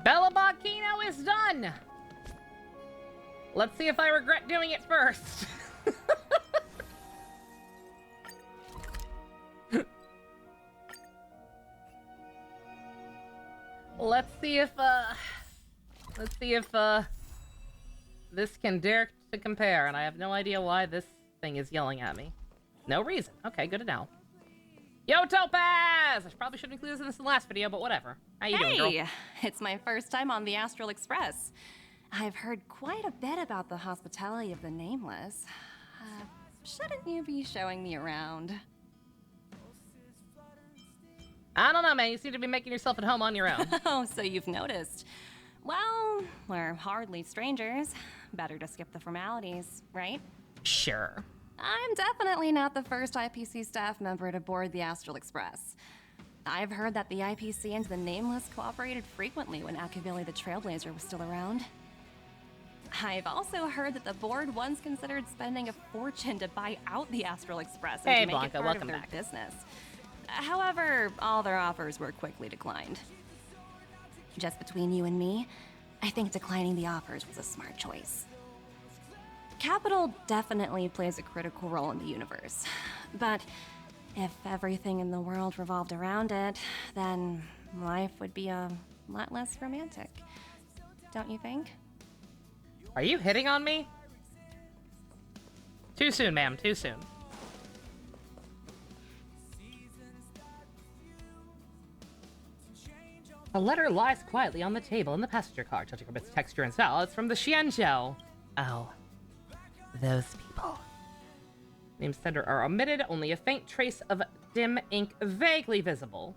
Bella Bacchino is done! Let's see if I regret doing it first. Let's see if this can dare to compare, and I have no idea why this thing is yelling at me. No reason. Okay, good to know. Yo, Topaz! I probably should include this in the last video, but whatever. How you doing, girl? Hey, it's my first time on the Astral Express. I've heard quite a bit about the hospitality of the Nameless. Shouldn't you be showing me around? I don't know, man. You seem to be making yourself at home on your own. Oh, so you've noticed. Well, we're hardly strangers. Better to skip the formalities, right? Sure. I'm definitely not the first IPC staff member to board the Astral Express. I've heard that the IPC and the Nameless cooperated frequently when Akavili the Trailblazer was still around. I've also heard that the board once considered spending a fortune to buy out the Astral Express and Hey, to make Blanca, it part welcome of their back. business. However, all their offers were quickly declined. Just between you and me, I think declining the offers was a smart choice. Capital definitely plays a critical role in the universe, but if everything in the world revolved around it, then life would be a lot less romantic. Don't you think? Are you hitting on me? Too soon, ma'am. Too soon. A letter lies quietly on the table in the passenger car, judging from its texture and style. It's from the Xianzhou. Oh. Those people. Names sender are omitted, only a faint trace of dim ink vaguely visible.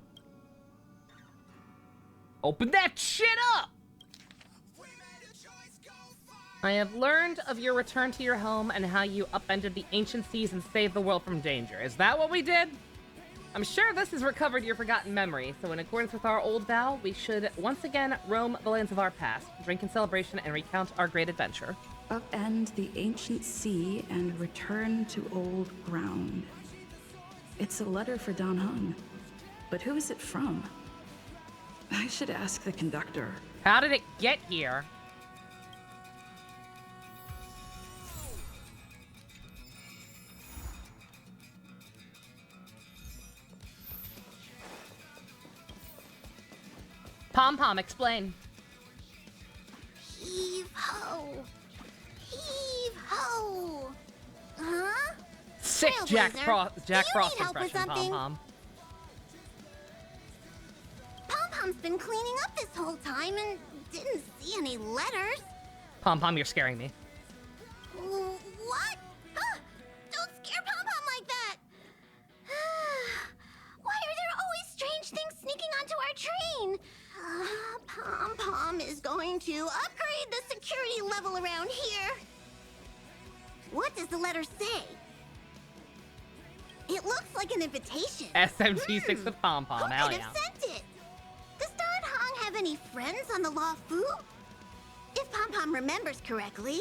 Open that shit up! I have learned of your return to your home and how you upended the ancient seas and saved the world from danger. Is that what we did? I'm sure this has recovered your forgotten memory, so in accordance with our old vow, we should once again roam the lands of our past, drink in celebration, and recount our great adventure. Upend the ancient sea and return to old ground. It's a letter for Dan Heng, but who is it from? I should ask the conductor. How did it get here? Pom-Pom, explain. Heave ho! Heave ho! Huh? Sick Jack Trailblazer, Frost do you Frost need help with impression, something? Pom-Pom. Pom-Pom's been cleaning up this whole time and didn't see any letters. Pom-Pom, you're scaring me. What? Huh? Don't scare Pom-Pom like that! Why are there always strange things sneaking onto our train? Pom-Pom is going to upgrade the security level around here. What does the letter say? It looks like an invitation. SMT6 with Pom-Pom, Who hell could yeah. have sent it? Does Dan Heng have any friends on the Law Fu? If Pom-Pom remembers correctly,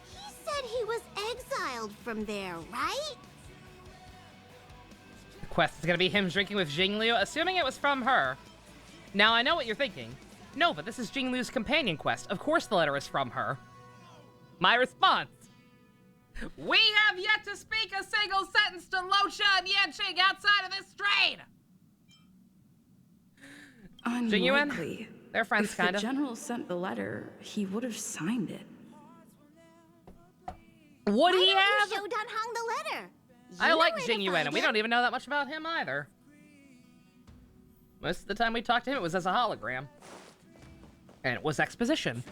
he said he was exiled from there, right? The quest is gonna be him drinking with Jinglu, assuming it was from her. Now, I know what you're thinking. No, but this is Jinglu's companion quest. Of course the letter is from her. My response. We have yet to speak a single sentence to Locha and Yanqing outside of this train! Genuine? Unlikely. They're friends, If kind the of. general sent the letter, he would have signed it. Would Why he don't have? you show Dan Heng the letter? I You like know where to Jing find and we it. don't even know that much about him either. Most of the time we talked to him, it was as a hologram. And it was exposition.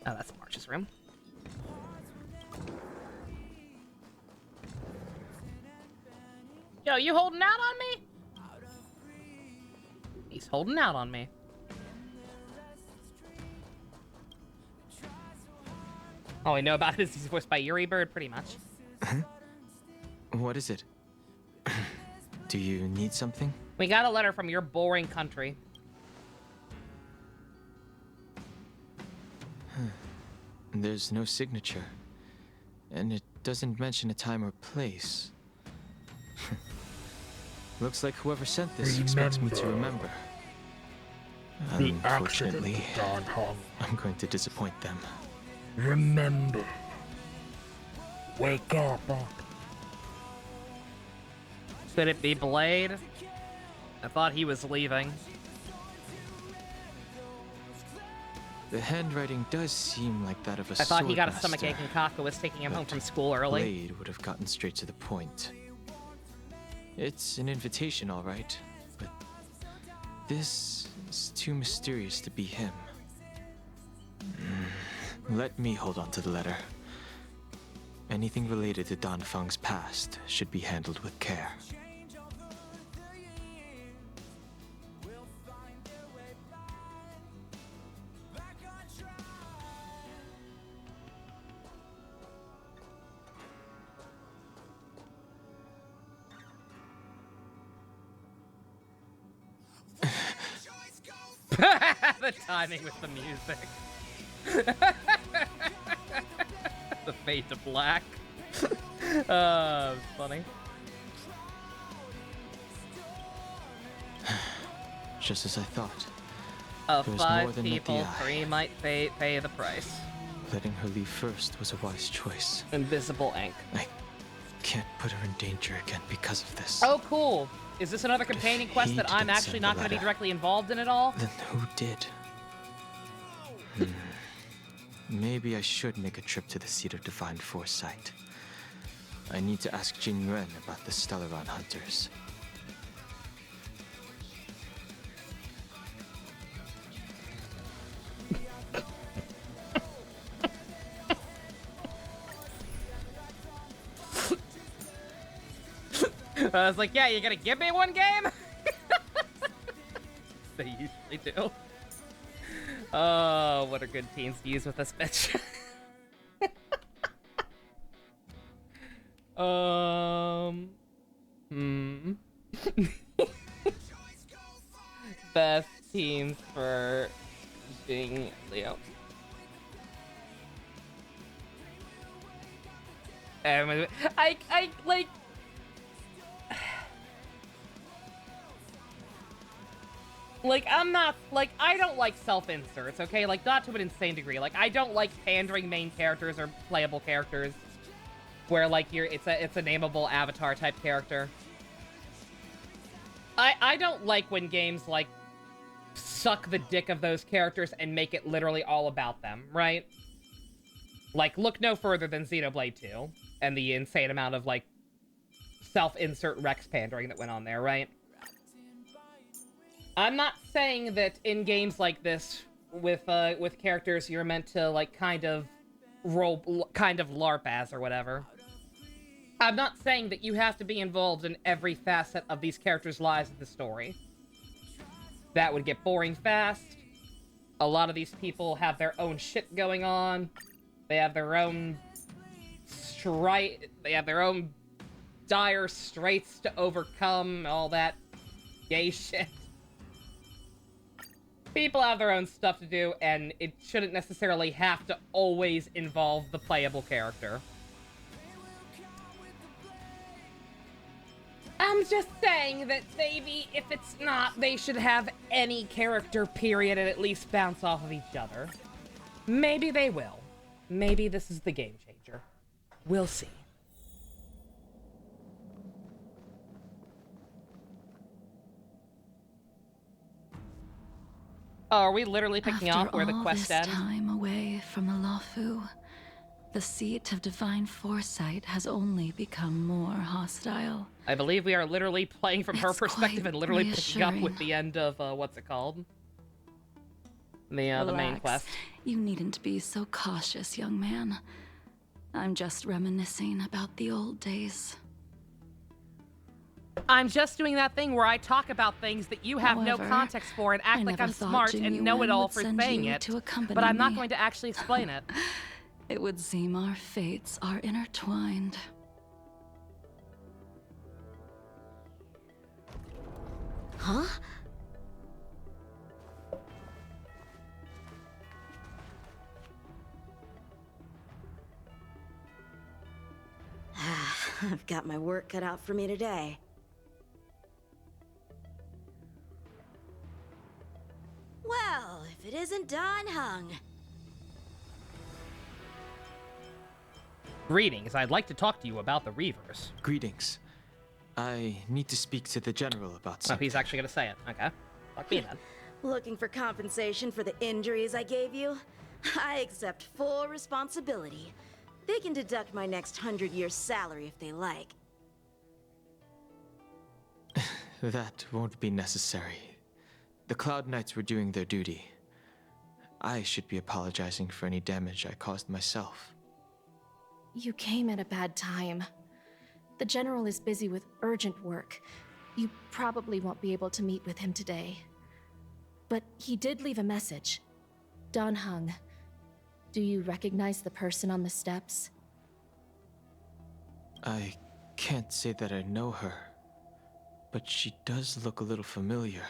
Oh, that's March's room. Yo, you holding out on me? He's holding out on me. All we know about it is he's voiced by Yuri Bird, pretty much. What is it? Do you need something? We got a letter from your boring country. There's no signature. And it doesn't mention a time or place. Looks like whoever sent this expects me to remember. The Unfortunately, accident, Don Hong. I'm going to disappoint them. Remember. Wake up. Could it be Blade? I thought he was leaving. The handwriting does seem like that of a I thought he got a swordmaster, stomachache and Kaka was taking him home but from school early. Blade would have gotten straight to the point. It's an invitation, all right, but this is too mysterious to be him. Let me hold on to the letter. Anything related to Dan Feng's past should be handled with care. The timing with the music. The fade to black. It's funny. Just as I thought. Of There's more 5 than met the people, eye. 3 might pay the price. Letting her leave first was a wise choice. Invisible ink. I can't put her in danger again because of this. Oh, cool. Is this another companion quest he that I'm didn't actually send not the going to be letter, directly involved in at all? Then who did? Maybe I should make a trip to the seat of divine foresight. I need to ask Jing Yuan about the Stellaron hunters. I was like, yeah, you're gonna give me one game? They usually do. Oh, what are good teams to use with this bitch? Best teams for Jing Leo. I like. Like, I'm not, like, I don't like self-inserts, okay? Like, not to an insane degree. Like, I don't like pandering main characters or playable characters where, like, it's a nameable avatar type character. I don't like when games, like, suck the dick of those characters and make it literally all about them, right? Like, look no further than Xenoblade 2 and the insane amount of, like, self-insert Rex pandering that went on there, right? I'm not saying that in games like this, with characters you're meant to, like, kind of LARP as or whatever. I'm not saying that you have to be involved in every facet of these characters' lives in the story. That would get boring fast. A lot of these people have their own shit going on. They have their own they have their own dire straits to overcome, all that gay shit. People have their own stuff to do, and it shouldn't necessarily have to always involve the playable character. I'm just saying that maybe if it's not, they should have any character period and at least bounce off of each other. Maybe they will. Maybe this is the game changer. We'll see. Oh, are we literally picking off where the quest ends? After all this time away from Alafu, the seat of divine foresight has only become more hostile. I believe we are literally playing from her It's perspective quite and literally picking up with reassuring. the end of, what's it called? The main Relax. quest. You needn't be so cautious, young man. I'm just reminiscing about the old days. I'm just doing that thing where I talk about things that you have no However, context for and act I like never I'm thought smart Jing and know it all Yuan for would send saying you it, to accompany but I'm not me. going to actually explain it. It would seem our fates are intertwined. Huh? I've got my work cut out for me today. Well, if it isn't Don Hung. Greetings, I'd like to talk to you about the Reavers. Greetings. I need to speak to the general about Oh, something. he's actually gonna say it. Okay. Fuck me then. Looking for compensation for the injuries I gave you? I accept full responsibility. They can deduct my next 100 years' salary if they like. That won't be necessary. The Cloud Knights were doing their duty. I should be apologizing for any damage I caused myself. You came at a bad time. The General is busy with urgent work. You probably won't be able to meet with him today. But he did leave a message. Don Hung. Do you recognize the person on the steps? I can't say that I know her, but she does look a little familiar.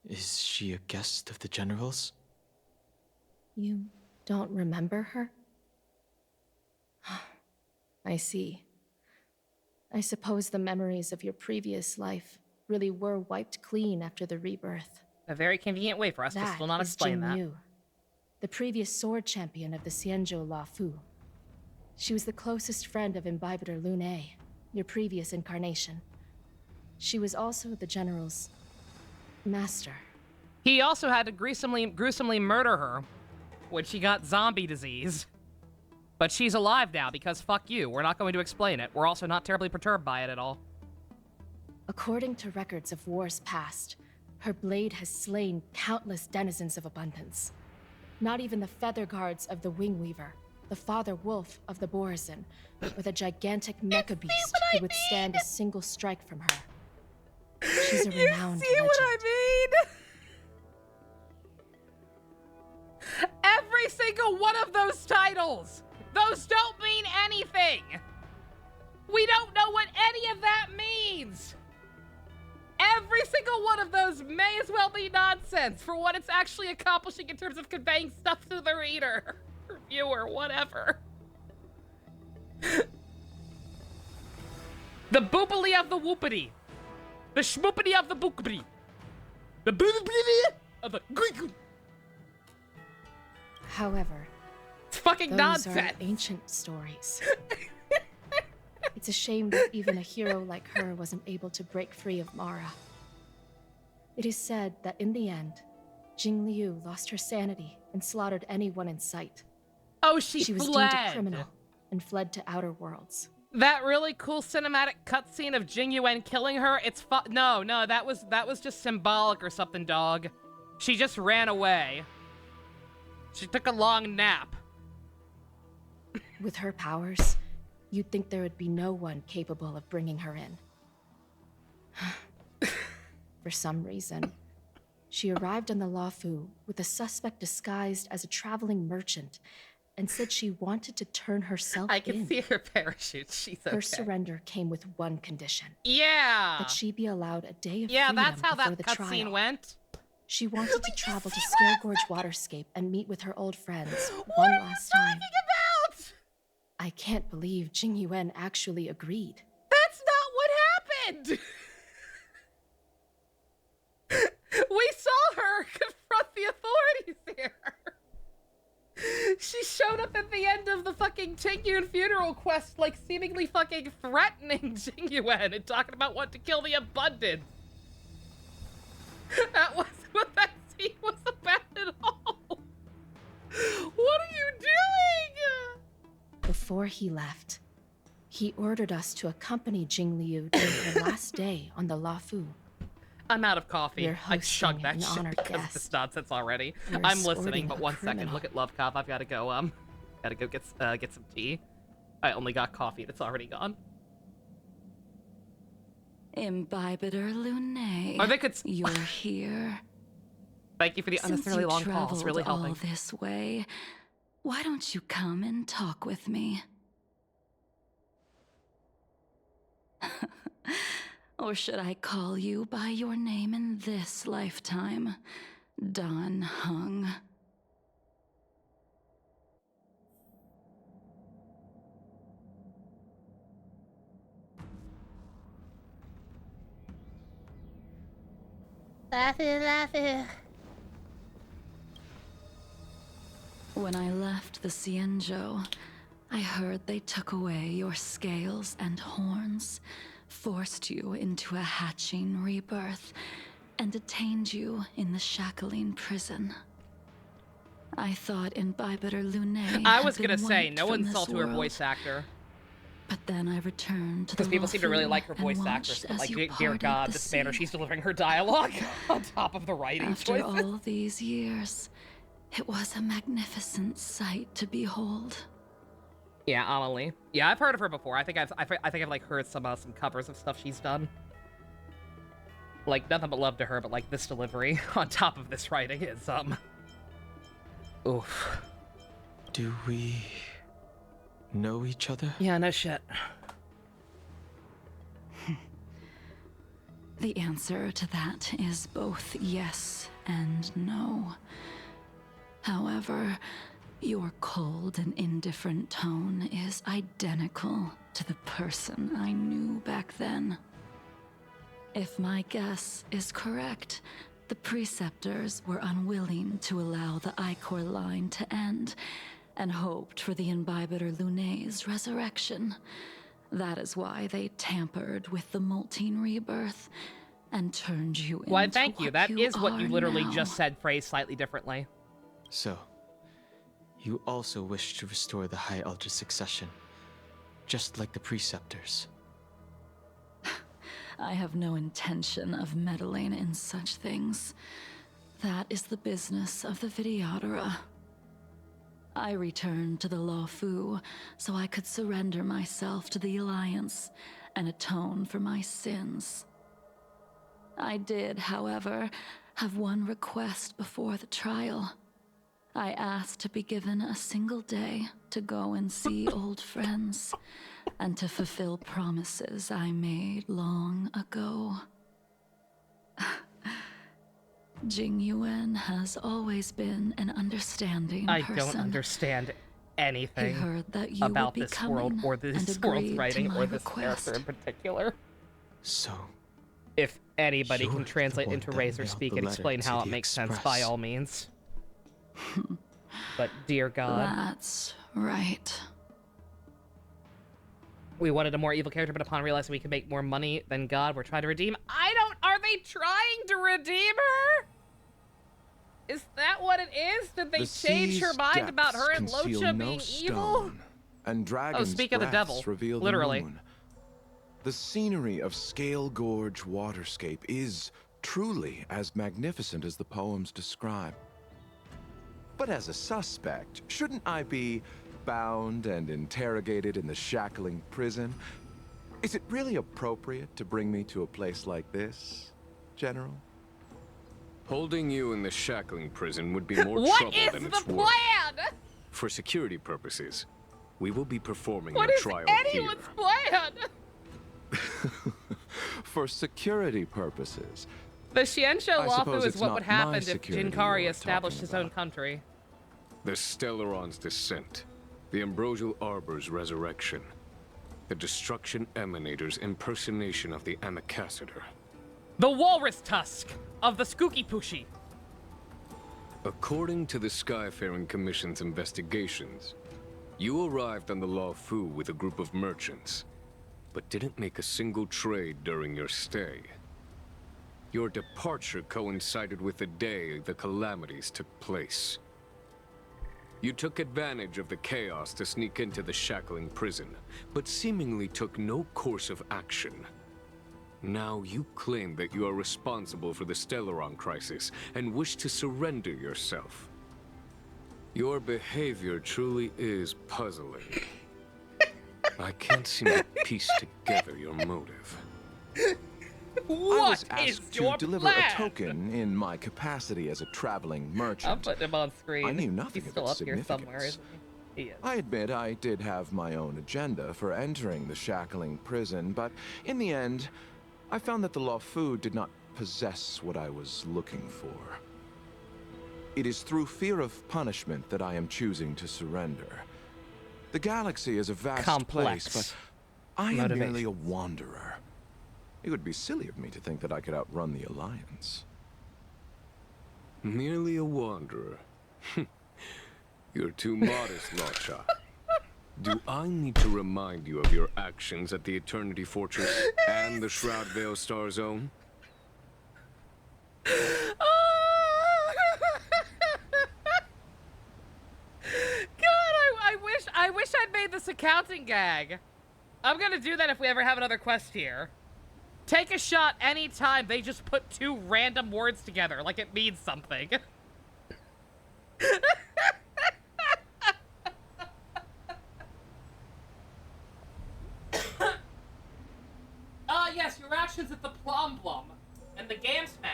Is she a guest of the General's? You don't remember her? I see. I suppose the memories of your previous life really were wiped clean after the rebirth. A very convenient way for us to That still not is explain Jing that. Liu, the previous sword champion of the Xianzhou La Fu. She was the closest friend of Imbibitor Lune, your previous incarnation. She was also the General's master. He also had to gruesomely murder her when she got zombie disease. But she's alive now because fuck you. We're not going to explain it. We're also not terribly perturbed by it at all. According to records of wars past, her blade has slain countless denizens of abundance. Not even the feather guards of the Wingweaver, the father wolf of the Borazon, with a gigantic mecha beast could withstand a single strike from her. She's a renowned legend. Every single one of those titles! Those don't mean anything! We don't know what any of that means! Every single one of those may as well be nonsense for what it's actually accomplishing in terms of conveying stuff to the reader, or viewer, whatever. The boopily of the whoopity. The schmoopity of the bookity. The boopity of the greek. However, It's fucking those nonsense. are ancient stories. It's a shame that even a hero like her wasn't able to break free of Mara. It is said that in the end, Jing Liu lost her sanity and slaughtered anyone in sight. Oh, she was fled. deemed a criminal and fled to outer worlds. That really cool cinematic cutscene of Jing Yuan killing her, it's no, that was just symbolic or something, dog. She just ran away. She took a long nap. With her powers, you'd think there would be no one capable of bringing her in. For some reason, she arrived on the Luofu with a suspect disguised as a traveling merchant and said she wanted to turn herself in. I can see her parachute. She's okay. Her surrender came with one condition. Yeah. That she be allowed a day of Yeah, freedom that's how before that the cutscene trial. went. She wanted to travel to Scaregorge Waterscape and meet with her old friends one last time. About? I can't believe Jing Yuan actually agreed. That's not what happened. We saw her confront the authorities here. She showed up at the end of the fucking Tingyun funeral quest, like seemingly fucking threatening Jing Yuan and talking about wanting to kill the abundance. That wasn't what that scene was about at all. What are you doing? Before he left, he ordered us to accompany Jing Liu during her last day on the Luofu. I'm out of coffee. We're I chugged hosting that an shit honored because of guest. this nonsense already. We're I'm listening, escorting but a 1 second. criminal. Look at Love Cop. I've got to go. Gotta go get some tea. I only got coffee. That's already gone. Imbibitor Lune. Oh, they could. You're here. Thank you for the Since unnecessarily you long pause. traveled Really all helping. this way, why don't you come and talk with me? Or should I call you by your name in this lifetime? Don Hung. When I left the Cienjo, I heard they took away your scales and horns, forced you into a hatching rebirth, and detained you in the shackling prison. I in Imbibitor Lunae I had was gonna been say, wiped no from insult this to her world. voice actor. But then I returned to the Because people seem to really Lawfu like her voice and actress, watched but as like, you dear parted God, the this manner sea. she's delivering her dialogue on top of the writing After choices. all these years, it was a magnificent sight to behold. Yeah, Amelie. Yeah, I've heard of her before. I think I've like heard some covers of stuff she's done. Like, nothing but love to her, but like this delivery on top of this writing is oof. Do we know each other? Yeah, no shit. The answer to that is both yes and no. However, your cold and indifferent tone is identical to the person I knew back then. If my guess is correct, the Preceptors were unwilling to allow the Ichor line to end, and hoped for the Imbibitor Lunae's resurrection. That is why they tampered with the molting rebirth and turned you into Why, thank you. what That is what you are literally now. just said, phrased slightly differently. So, you also wish to restore the High Elder succession, just like the Preceptors. I have no intention of meddling in such things. That is the business of the Videodora. I returned to the Lawfu so I could surrender myself to the Alliance and atone for my sins. I did, however, have one request before the trial. I asked to be given a single day to go and see old friends, and to fulfill promises I made long ago. Jing Yuan has always been an understanding I person. don't understand He anything heard that you about would be this world coming or and this agreed world's to writing my or this request. character in particular. So, If anybody You're can the translate one into that Razor mailed speak the and letter explain to how it the makes sense, Express. by all means. But dear God, That's right. we wanted a more evil character, but upon realizing we could make more money than God, we're trying to redeem. Are they trying to redeem her? Is that what it is? Did they The change her sea's mind about her depths and conceal Locha no being stone, evil? And dragons' speak of the breaths devil, reveal the literally. moon. The scenery of Scale Gorge Waterscape is truly as magnificent as the poems describe. But as a suspect, shouldn't I be bound and interrogated in the shackling prison? Is it really appropriate to bring me to a place like this, General? Holding you in the shackling prison would be more What trouble is than the it's worth. plan? For security purposes, we will be performing What your is trial anyone's here. plan? For security purposes. The Xianxia I Lawfu suppose is it's what not would my happen if security Jinkari you're established talking his own about. country. The Stellaron's descent, the Ambrosial Arbor's resurrection, the Destruction Emanator's impersonation of the Amicassator. The Walrus Tusk of the Skooky Pushi. According to the Skyfaring Commission's investigations, you arrived on the Lawfu with a group of merchants, but didn't make a single trade during your stay. Your departure coincided with the day the calamities took place. You took advantage of the chaos to sneak into the shackling prison, but seemingly took no course of action. Now you claim that you are responsible for the Stellaron crisis and wish to surrender yourself. Your behavior truly is puzzling. I can't seem to piece together your motive. I was What asked is to your deliver plan? a token in my capacity as a traveling I'm merchant. putting him on screen. I knew nothing He's of still its up here somewhere, significance. isn't he? He is. I admit I did have my own agenda for entering the shackling prison, but in the end, I found that the Lawfu did not possess what I was looking for. It is through fear of punishment that I am choosing to surrender. The galaxy is a vast Complex place, but I am motivation. merely a wanderer. It would be silly of me to think that I could outrun the Alliance. Merely a wanderer. You're too modest, Lotcha. Do I need to remind you of your actions at the Eternity Fortress and the Shroud Veil Star Zone? I wish I'd made this a counting gag. I'm gonna do that if we ever have another quest here. Take a shot anytime they just put two random words together, like it means something. Yes, your actions at the Plum Plum and the Game Smash.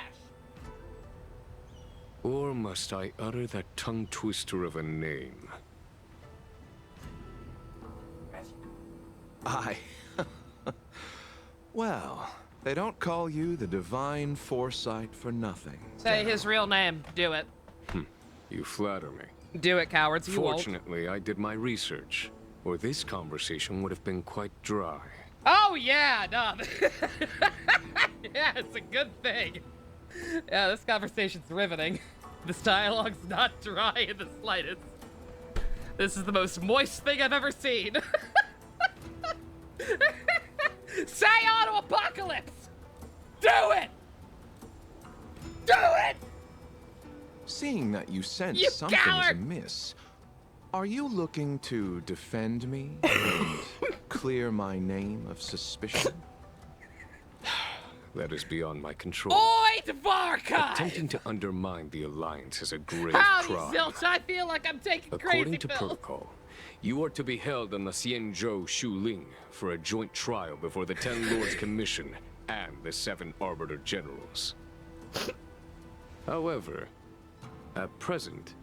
Or must I utter that tongue twister of a name? Well, they don't call you the Divine Foresight for nothing. Say his real name. Do it. You flatter me. Do it, cowards. You won't. Fortunately, I did my research, or this conversation would have been quite dry. Oh, yeah, no. Yeah, it's a good thing. Yeah, this conversation's riveting. This dialogue's not dry in the slightest. This is the most moist thing I've ever seen. Say auto apocalypse! Do it! Do it! Seeing that you sense You something is coward! amiss, are you looking to defend me and clear my name of suspicion? That is beyond my control. Oi, Dvarkai! Attempting to undermine the Alliance is a grave Howdy, crime. Zilch, I feel like I'm taking According crazy to pills. protocol, you are to be held on the Xianzhou Shuling for a joint trial before the Ten Lords Commission and the 7 Arbiter Generals. However, at present,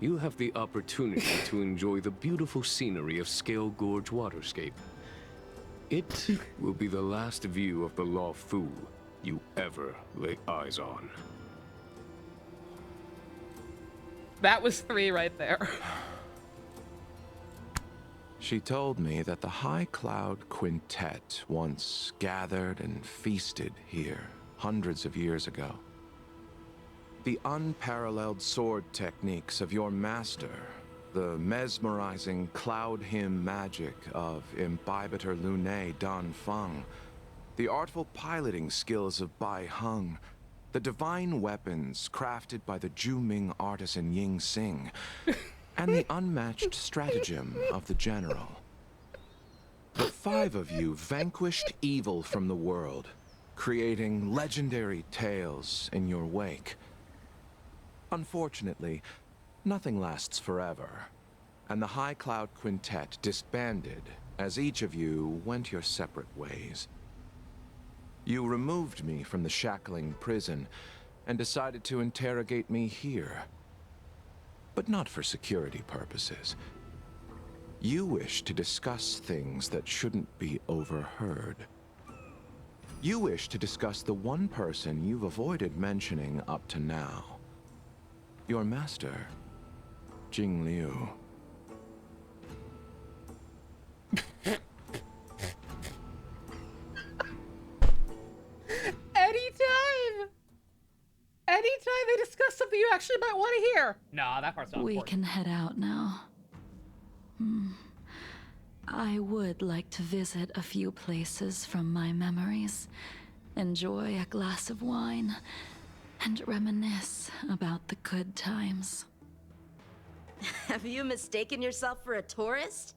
you have the opportunity to enjoy the beautiful scenery of Scale Gorge Waterscape. It will be the last view of the Law Fu you ever lay eyes on. That was 3 right there. She told me that the High Cloud Quintet once gathered and feasted here hundreds of years ago. The unparalleled sword techniques of your master, the mesmerizing cloud hymn magic of Imbibitor Lunae Dan Feng, the artful piloting skills of Bai Heng, the divine weapons crafted by the Ju-Ming artisan Ying Xing, and the unmatched stratagem of the general. The 5 of you vanquished evil from the world, creating legendary tales in your wake. Unfortunately, nothing lasts forever, and the High Cloud Quintet disbanded as each of you went your separate ways. You removed me from the shackling prison and decided to interrogate me here. But not for security purposes. You wish to discuss things that shouldn't be overheard. You wish to discuss the one person you've avoided mentioning up to now. Your master, Jing Liu. Anytime they discuss something you actually might want to hear. Nah, that part's not We important. can head out now. I would like to visit a few places from my memories, enjoy a glass of wine, and reminisce about the good times. Have you mistaken yourself for a tourist?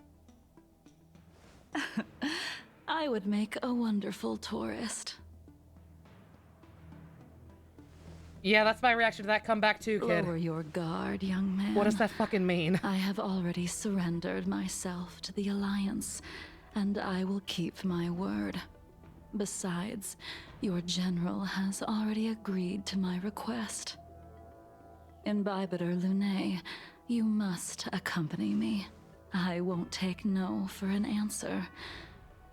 I would make a wonderful tourist. Yeah, that's my reaction to that comeback too, kid. Lower your guard, young man. What does that fucking mean? I have already surrendered myself to the Alliance, and I will keep my word. Besides, your general has already agreed to my request. Imbibitor Lunae, you must accompany me. I won't take no for an answer,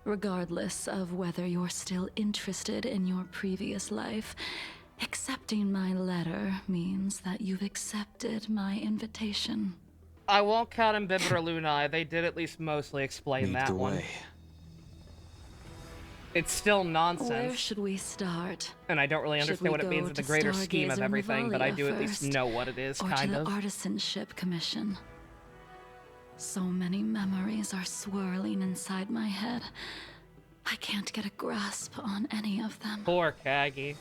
regardless of whether you're still interested in your previous life. Accepting my letter means that you've accepted my invitation. I won't count Imbibitor Lunae. They did at least mostly explain Lead that the one. way. It's still Where nonsense. should we start? And I don't really Should understand we what it means go in the to greater scheme of Stargazer everything, but I Navalia do at least first, know what it is, or kind to of. the Artisanship Commission? So many memories are swirling inside my head. I can't get a grasp on any of them. Poor Kagi.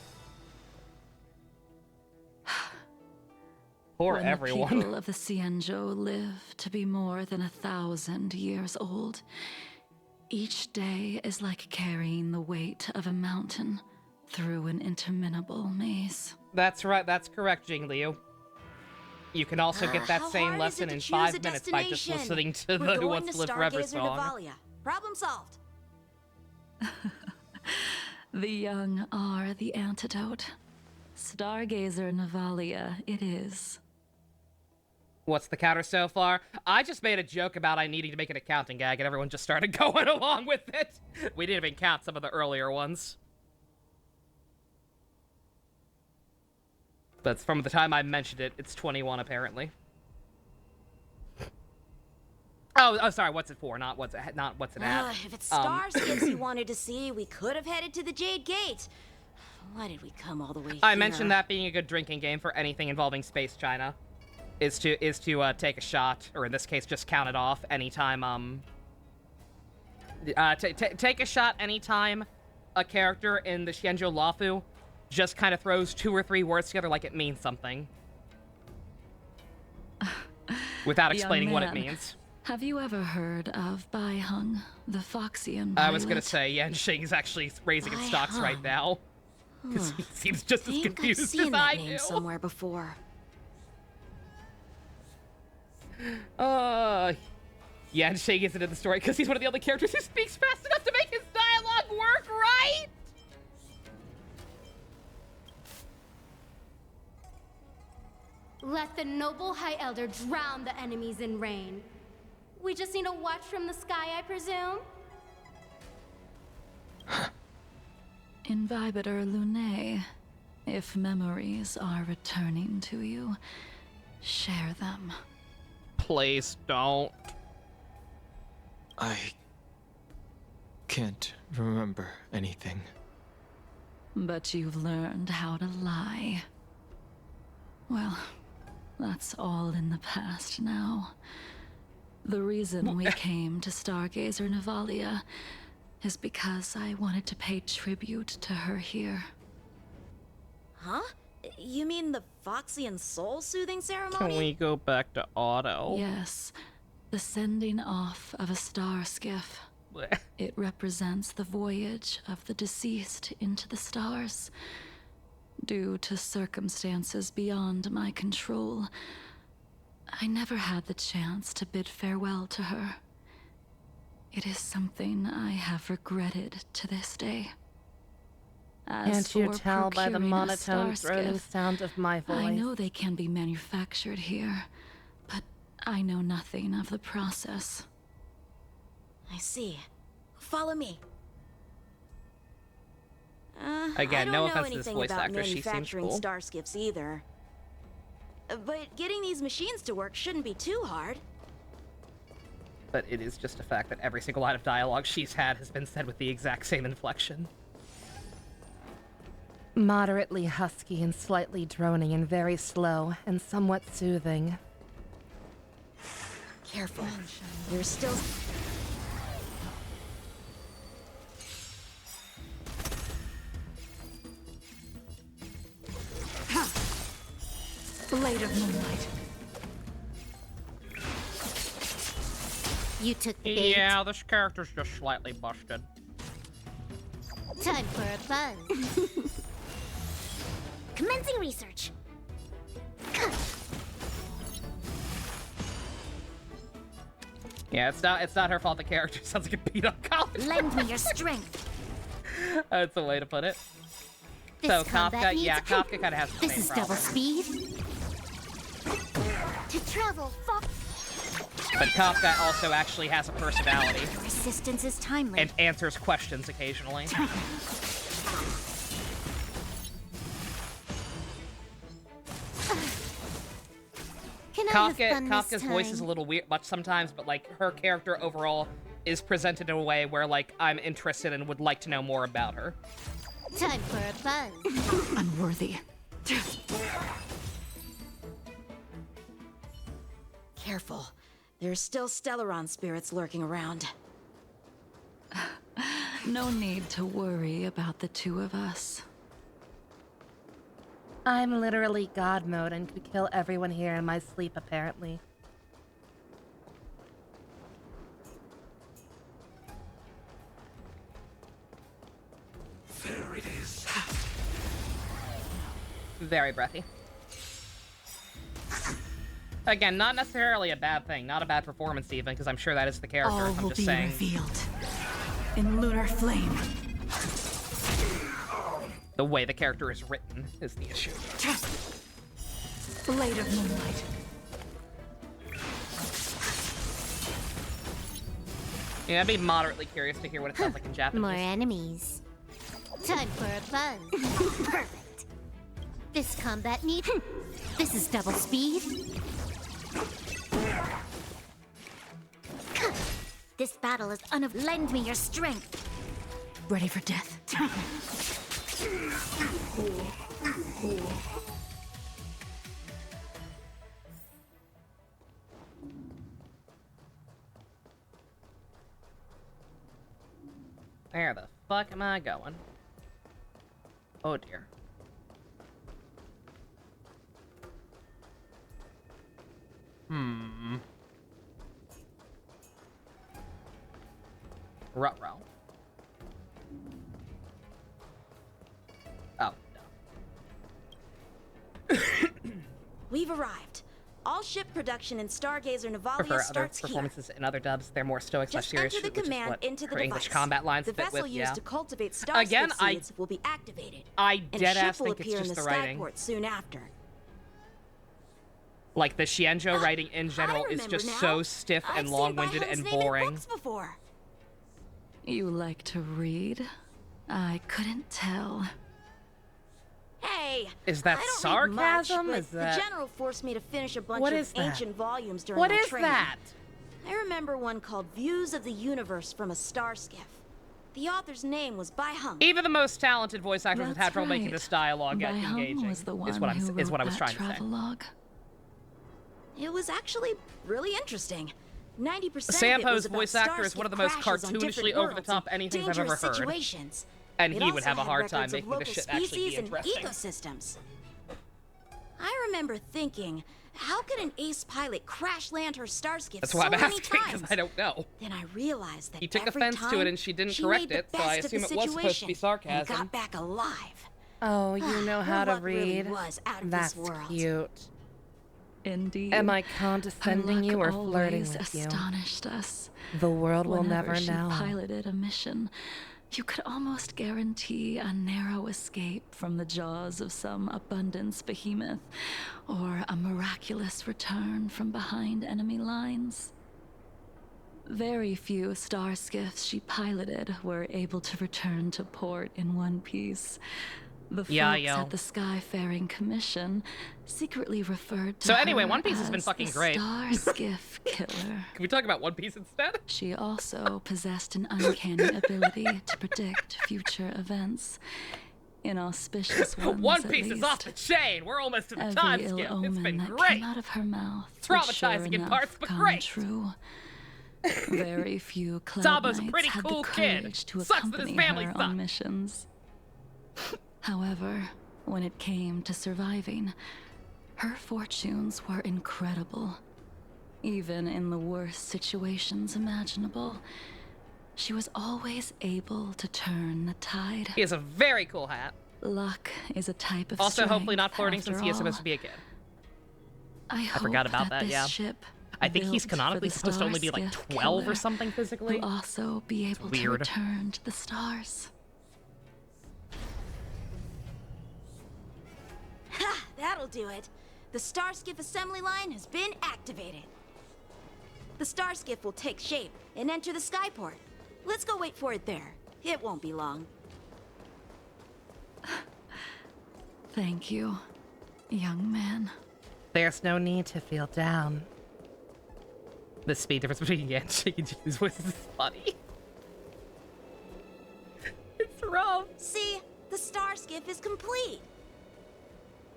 Poor When everyone. the people of the Cienjo live to be more than 1,000 years old, each day is like carrying the weight of a mountain through an interminable maze. That's right, that's correct, Jingliu. You can also get that How same hard is lesson it to in choose 5 a minutes by just destination? listening to We're the Who going Wants to to Live Forever Stargazer song. Navalia. Problem solved. The young are the antidote. Stargazer Navalia it is. What's the counter so far? I just made a joke about I needing to make an accounting gag, and everyone just started going along with it. We didn't even count some of the earlier ones. But from the time I mentioned it, it's 21 apparently. Oh, sorry. What's it for? Not what's it at. If it's star skips you wanted to see, we could have headed to the Jade Gate. Why did we come all the way here? I mentioned that being a good drinking game for anything involving Space China is to take a shot, or in this case, just count it off anytime. Take a shot anytime a character in the Xianzhou Lafu just kind of throws 2 or 3 words together like it means something, without explaining what it means. Have you ever heard of Bai Hung, the Foxian I was gonna violet? say Yan Xing is actually raising its Bai stocks right Hung. now. Because he seems just as I think I've confused seen as that I name do. somewhere before. Yan Xing isn't in the story because he's one of the only characters who speaks fast enough to make his dialogue work, right? Let the noble High Elder drown the enemies in rain. We just need a watch from the sky, I presume? Invibiter Lunae, if memories are returning to you, share them. Please don't. I can't remember anything. But you've learned how to lie. Well, that's all in the past now. The reason we came to Stargazer Navalia is because I wanted to pay tribute to her here. Huh? You mean the Foxian soul-soothing ceremony? Can we go back to Otto? Yes, the sending off of a star skiff. Blech. It represents the voyage of the deceased into the stars. Due to circumstances beyond my control, I never had the chance to bid farewell to her. It is something I have regretted to this day. As Can't you for tell by the procuring a monotone star droning skiff, sound of my voice? I know they can be manufactured here, but I know nothing of the process. I see. Follow me. Again, I don't no know offense to this anything voice about actor, she seems manufacturing cool. star skiffs either. But getting these machines to work shouldn't be too hard. But it is just a fact that every single line of dialogue she's had has been said with the exact same inflection. Moderately husky and slightly droning and very slow and somewhat soothing. Careful. You're still... Blade of Moonlight. You took the bait. Yeah, this character's just slightly busted. Time for a buzz. Commencing research. Yeah, it's not her fault the character sounds like a beat up college. Lend me your strength. That's a way to put it. This So combat Kafka, needs yeah, a Kafka kind of has the This same is problem. double speed. To travel far. But Kafka also actually has a personality Resistance is timely. and answers questions occasionally. Can I have fun Kafka's this voice is a time? little weird much sometimes, but like her character overall is presented in a way where, like, I'm interested and would like to know more about her. Time for a buzz. Unworthy. Careful. There's still Stellaron spirits lurking around. No need to worry about the two of us. I'm literally God mode and could kill everyone here in my sleep, apparently. There it is. Very breathy. Again, not necessarily a bad thing, not a bad performance even, because I'm sure that is the character. All I'm will just be saying. revealed in lunar flame. The way the character is written is the issue. Blade of moonlight. Yeah, I'd be moderately curious to hear what it sounds like in Japanese. More enemies. Time for a buzz. Perfect. This combat need. This is double speed. This battle is lend me your strength. Ready for death. Where the fuck am I going? Oh dear. Ruh-roh. Oh, no. We've arrived. All ship production in Stargazer Navalia Prefer other starts here. performances in other dubs. They're more stoic slash Just serious, enter the which is command what into the her English device. combat lines The fit vessel with, used yeah. to cultivate star Again, seeds will be activated. I and a deadass ship will think it's appear in just the the writing. skyport soon after. Like, the Xianzhou writing in general I is remember just now. so stiff I've and seen long-winded Baihang's and name in boring. books before. You like to read? I couldn't tell. Hey, Is that I don't sarcasm? Read much, Is but that... the general forced me to finish a bunch What of is that? ancient volumes during What my is training. that? I remember one called Views of the Universe from a Star Skiff. The author's name was Baihang. Even the most talented voice actors have had trouble making right. this dialogue engaging. Was the one is what I'm who is what I wrote was that trying to say. travelogue. It was actually really interesting. 90% of it Sampo's was about voice actor is Starskiff one of the most crashes on cartoonishly different over-the-top worlds and anythings I've ever dangerous heard. Situations. And It he would also have a had hard time records of making this local shit actually be species and interesting. ecosystems. I remember thinking, how could an ace pilot crash land her Starskiff That's so why I'm many asking, times? because I don't know. Then I realized that He took every offense to time it and she didn't she correct made the it, so I best of the assume it was supposed to be situation and sarcasm. got back alive. Oh, you know Her how to luck really read? was out of That's this world. cute. Indeed. Am I Her condescending you luck or flirting always with you? astonished us. The world will Whenever never she know. piloted a mission, you could almost guarantee a narrow escape from the jaws of some abundance behemoth, or a miraculous return from behind enemy lines. Very few star skiffs she piloted were able to return to port in one piece. The folks at the Skyfaring Commission secretly referred to So anyway, her One Piece has been as fucking the great. Star Skiff Killer. Can we talk about One Piece instead? She also possessed an uncanny ability to predict future events. Inauspicious ones, One at Piece is least. off the chain. We're almost to the Every time ill skip. It's omen been that great. came out of her mouth would sure Traumatizing in enough parts, but come great. true. Very few Cloud Sabo's a Knights pretty had cool the kid. courage to Sucks that his accompany family her sucks. on missions. However, when it came to surviving, her fortunes were incredible. Even in the worst situations imaginable, she was always able to turn the tide. He has a very cool hat. Luck is a type of Also, hopefully strength, not flirting since he is after supposed all. to be a kid. I forgot about that, this yeah. Ship I think he's built canonically for the supposed to only be like Starskiff 12 or Killer something physically. will also be able to weird. return to the stars. Ha! That'll do it. The Starskiff assembly line has been activated. The Starskiff will take shape and enter the skyport. Let's go wait for it there. It won't be long. Thank you, young man. There's no need to feel down. The speed difference between Yanchi and Jin's voices is funny. It's rough. See, the star skiff is complete.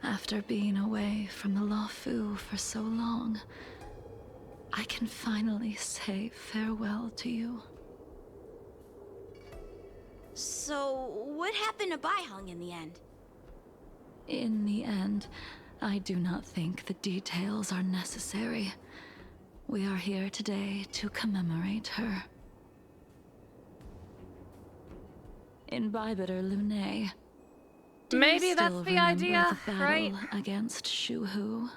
After being away from the Luofu for so long, I can finally say farewell to you. So, what happened to Baiheng in the end? In the end, I do not think the details are necessary. We are here today to commemorate her. In Bibiter Lune, do Maybe you that's still the remember idea, the right? battle against Shuhu?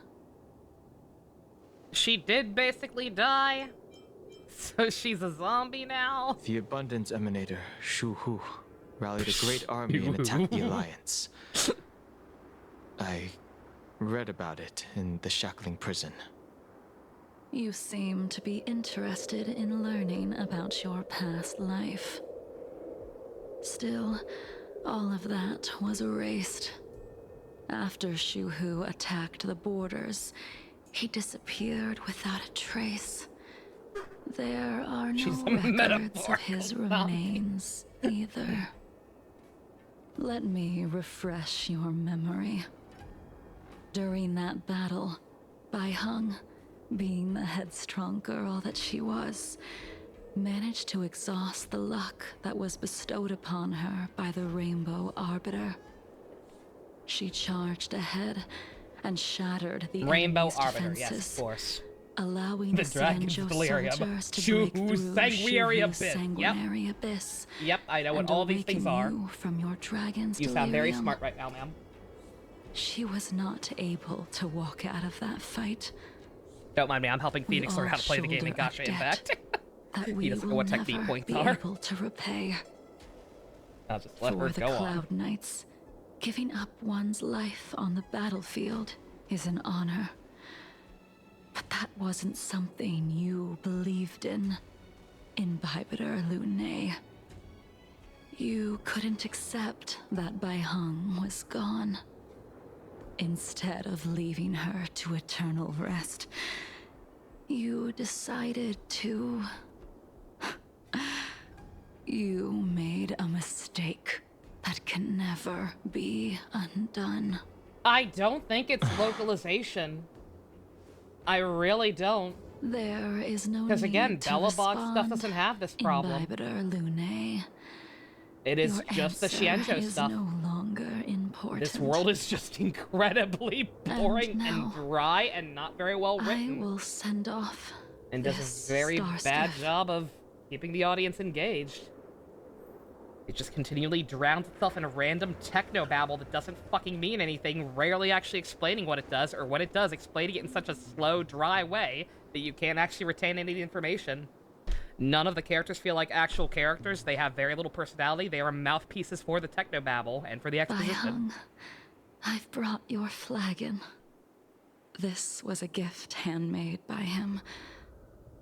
She did basically die. So she's a zombie now. The Abundance Emanator, Shu Hu, rallied a great army and attacked the Alliance. I read about it in the Shackling prison. You seem to be interested in learning about your past life. Still, all of that was erased. After Shuhu attacked the borders, he disappeared without a trace. There are She's no a records metaphorical of his zombie. remains either. Let me refresh your memory. During that battle, Baiheng, being the headstrong girl that she was, managed to exhaust the luck that was bestowed upon her by the Rainbow Arbiter. She charged ahead and shattered the Rainbow enemy's Arbiter, defenses, yes, of course. allowing The the Dragon's Xianzhou Delirium. soldiers to Shu break Hu through Sanguinary Shu Abyss. Yep. Sanguinary Abyss. Yep, I know what and all these things are. awaken you from your dragon's You sound very delirium. smart right now, ma'am. She was not able to walk out of that fight. Don't mind me, I'm helping We Phoenix learn how to play the game in all shoulder Gacha a Impact. That we He doesn't know will what technique never points be are. able to repay. I'll just let For her the go on. Cloud Knights, giving up one's life on the battlefield is an honor. But that wasn't something you believed in Bibiter Lune. You couldn't accept that Baiheng was gone. Instead of leaving her to eternal rest, you decided to... You made a mistake that can never be undone. I don't think it's localization. I really don't. There is no Because again, need to Bellabog stuff respond doesn't have this in problem. Bibiter Lune. It is Your just the answer Xianzhou is stuff. no longer important. This world is just incredibly boring and, now, dry and not very well I written. will send off And does this a very star bad skiff. job of keeping the audience engaged. It just continually drowns itself in a random techno babble that doesn't fucking mean anything, rarely actually explaining what it does, or when it does, explaining it in such a slow, dry way that you can't actually retain any of the information. None of the characters feel like actual characters. They have very little personality. They are mouthpieces for the techno babble and for the exposition. Baiheng, I've brought your flagon. This was a gift handmade by him,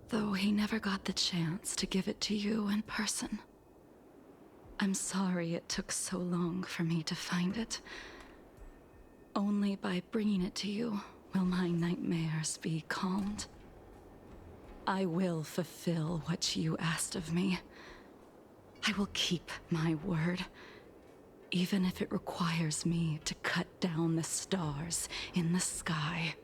though he never got the chance to give it to you in person. I'm sorry it took so long for me to find it. Only by bringing it to you will my nightmares be calmed. I will fulfill what you asked of me. I will keep my word, even if it requires me to cut down the stars in the sky.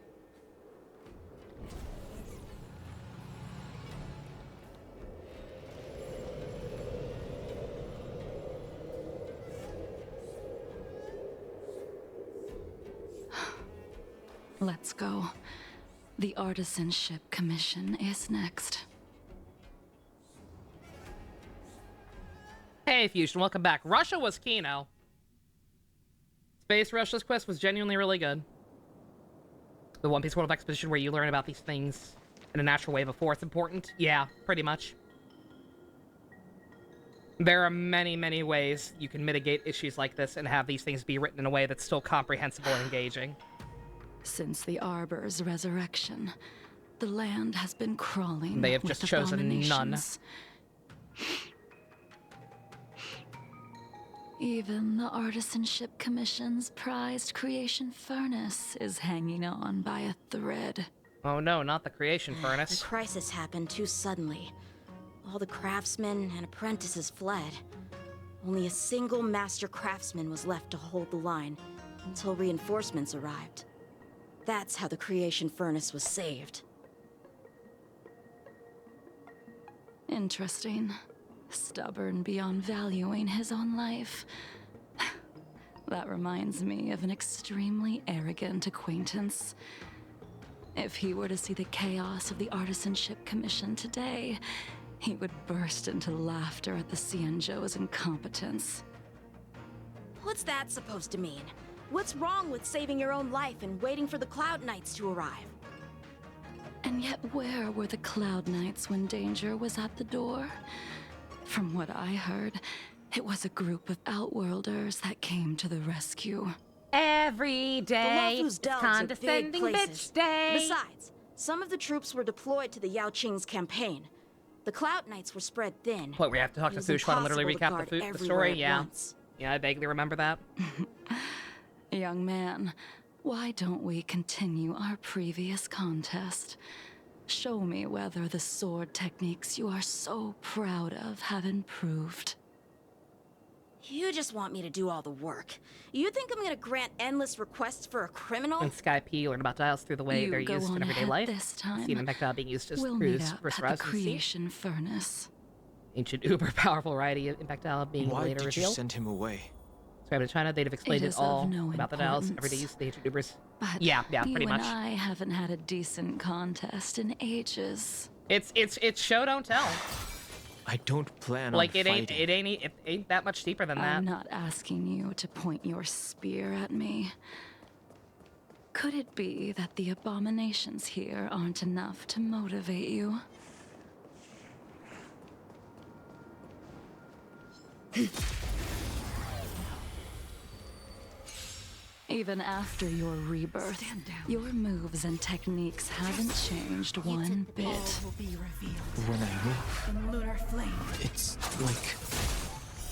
Let's go. The Artisanship Commission is next. Hey, Fusion, welcome back. Russia was Kino. Space Russia's quest was genuinely really good. The One Piece World of Exposition where you learn about these things in a natural way before it's important. Yeah, pretty much. There are many, many ways you can mitigate issues like this and have these things be written in a way that's still comprehensible and engaging. Since the Arbor's resurrection, the land has been crawling. They have with just chosen none. abominations. Even the Artisanship Commission's prized creation furnace is hanging on by a thread. Oh no, not the creation The furnace. crisis happened too suddenly. All the craftsmen and apprentices fled. Only a single master craftsman was left to hold the line until reinforcements arrived. That's how the creation furnace was saved. Interesting. Stubborn beyond valuing his own life. That reminds me of an extremely arrogant acquaintance. If he were to see the chaos of the Artisanship Commission today, he would burst into laughter at the Xianzhou's incompetence. What's that supposed to mean? What's wrong with saving your own life and waiting for the Cloud Knights to arrive? And yet where were the Cloud Knights when danger was at the door? From what I heard, it was a group of Outworlders that came to the rescue. Every day, The Luofu's delves are big condescending places. bitch day. Besides, some of the troops were deployed to the Yao Qing's campaign. The Cloud Knights were spread thin. What, we have to talk It to was Fushua and literally impossible recap to guard the everywhere story? at Yeah. once. Yeah, I vaguely remember that. Young man, why don't we continue our previous contest? Show me whether the sword techniques you are so proud of have improved. You just want me to do all the work. You think I'm gonna grant endless requests for a criminal? In Sky P, learn about dials through the way You they're go used on in everyday ahead life. this time. See an impact dial being used as We'll meet cruise up versus at the Horizon C. creation furnace. Ancient uber powerful variety of impact dial being Why later did you revealed. send him away? Described in China, they'd have explained It it is all of no about the dials, importance. everyday use of the ancient ubers. But Yeah, pretty you much. and I haven't had a decent contest in ages. It's show don't tell. I don't plan Like on it fighting. ain't that much deeper than that. I'm not asking you to point your spear at me. Could it be that the abominations here aren't enough to motivate you? Even after your rebirth, your moves and techniques haven't changed one bit. When I move, it's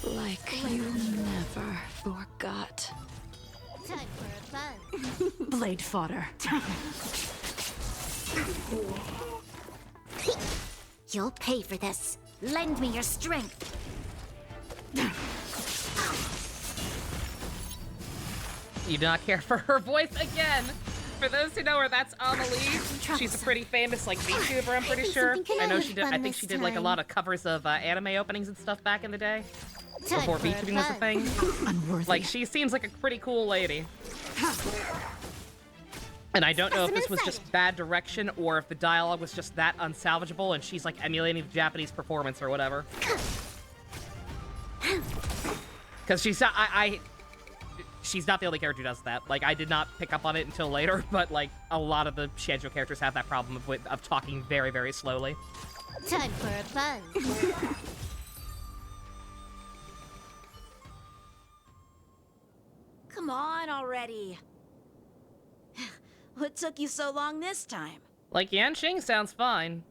Like you never forgot. Time for a buzz. Blade fodder. You'll pay for this. Lend me your strength. You do not care for her voice again. For those who know her, that's Amelie. She's a pretty famous like VTuber, I'm pretty sure. I know she did. I think she did like a lot of covers of anime openings and stuff back in the day, before for a VTubing was a thing. Unworthy. Like she seems like a pretty cool lady. And I don't know if this was just bad direction or if the dialogue was just that unsalvageable and she's like emulating the Japanese performance or whatever. Because she's not the only character who does that. Like, I did not pick up on it until later, but, like, a lot of the Xianzhou characters have that problem of talking very, very slowly. Time for a buzz. Come on already. What took you so long this time? Like, Yanqing sounds fine.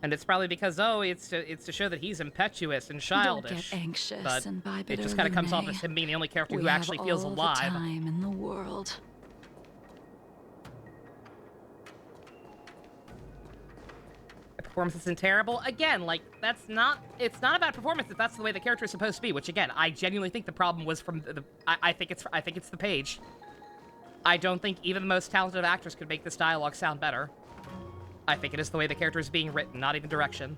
And it's probably because, oh, it's to show that he's impetuous and childish. Don't get anxious but and bibit it just or kind of comes off Lume. as him being the only character We who actually have feels all alive. the time in the world. The performance isn't terrible. Again, like, it's not about performance if that's the way the character is supposed to be, which again, I genuinely think the problem was from I think it's the page. I don't think even the most talented of actors could make this dialogue sound better. I think it is the way the character is being written, not even direction.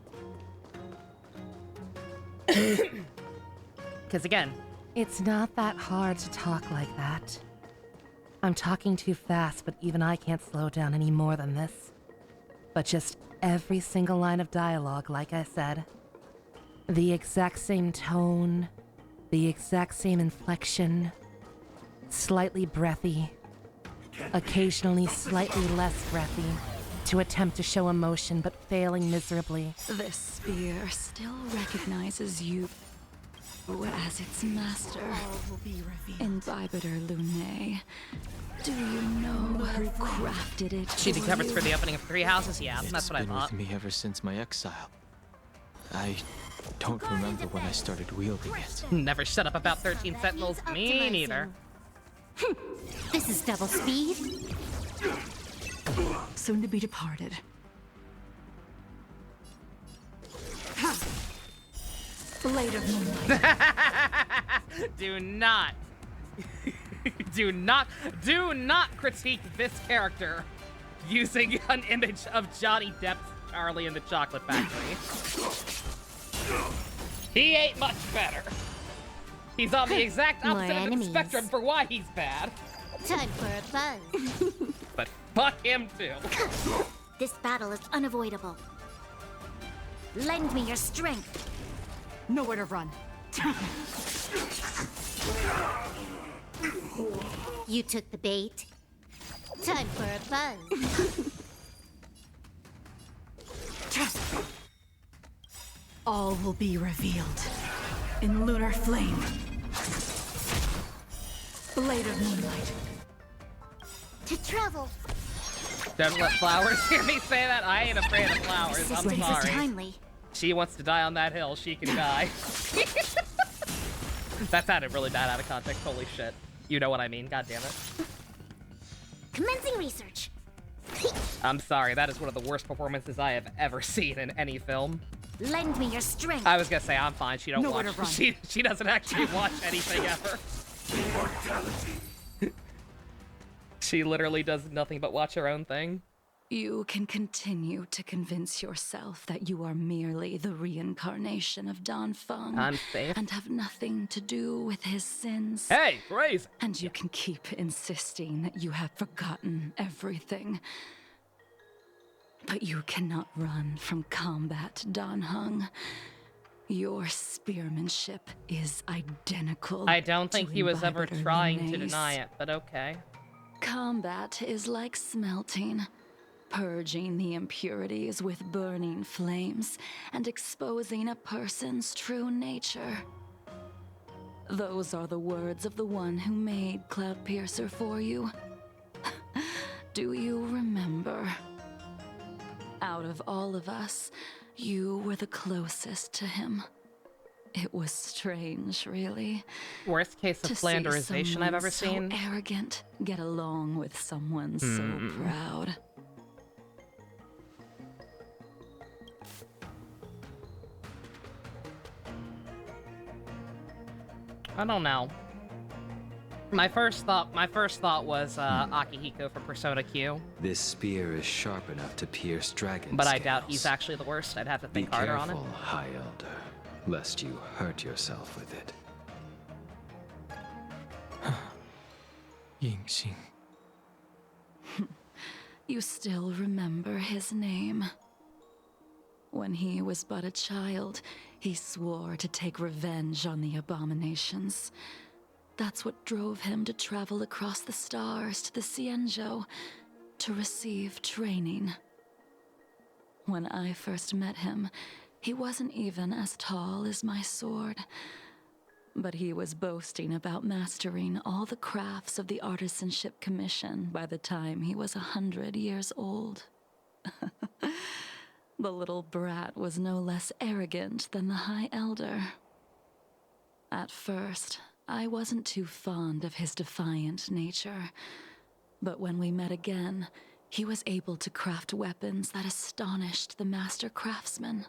Because again, it's not that hard to talk like that. I'm talking too fast, but even I can't slow down any more than this. But just every single line of dialogue, like I said. The exact same tone, the exact same inflection, slightly breathy, occasionally slightly less breathy, to attempt to show emotion but failing miserably. This spear still recognizes you as its master. Imbibiter Lunae. Do you know who crafted it? She did for covers you? for the opening of Three Houses, yeah, It's that's what I been thought. with me ever since my exile. I don't remember when I started wielding it. Never shut up about 13 Sentinels, me neither. This is double speed. soon to be departed. Blade of moonlight. Do not, do not critique this character using an image of Johnny Depp's Charlie in the Chocolate Factory. He ain't much better. He's on the exact opposite end of the spectrum for why he's bad. Time for a buzz. But fuck him too. This battle is unavoidable. Lend me your strength. Nowhere to run. You took the bait. Time for a buzz. All will be revealed in lunar flame. Blade of moonlight. To travel. Don't let flowers hear me say that. I ain't afraid of flowers. I'm This is sorry. timely. She wants to die on that hill. She can die. That sounded really bad out of context. Holy shit. You know what I mean. God damn it. Commencing research. I'm sorry. That is one of the worst performances I have ever seen in any film. Lend me your strength. I was gonna say I'm fine. She don't Nowhere to watch. run. She doesn't actually watch anything ever. She literally does nothing but watch her own thing. You can continue to convince yourself that you are merely the reincarnation of Don Feng. I'm safe. And have nothing to do with his sins. Hey, Grace. And you can keep insisting that you have forgotten everything. But you cannot run from combat, Dan Heng. Your spearmanship is identical. I don't think to he was ever Imbibitor trying to Lunae's. deny it, but okay. Combat is like smelting, purging the impurities with burning flames and exposing a person's true nature. Those are the words of the one who made Cloudpiercer for you. Do you remember? Out of all of us, you were the closest to him. It was strange, really. Worst case of To see Flanderization I've ever someone seen. so arrogant get along with someone so proud. I don't know. My first thought was Akihiko from Persona Q, This spear is sharp enough to pierce dragon but I scales. doubt he's actually the worst. I'd have to Be think harder on it. careful, High Elder, lest you hurt yourself with it. Yingxing. You still remember his name. When he was but a child, he swore to take revenge on the abominations. That's what drove him to travel across the stars to the Xianzhou to receive training. When I first met him, he wasn't even as tall as my sword. But he was boasting about mastering all the crafts of the Artisanship Commission by the time he was 100 years old. The little brat was no less arrogant than the High Elder. At first, I wasn't too fond of his defiant nature. But when we met again, he was able to craft weapons that astonished the master craftsman.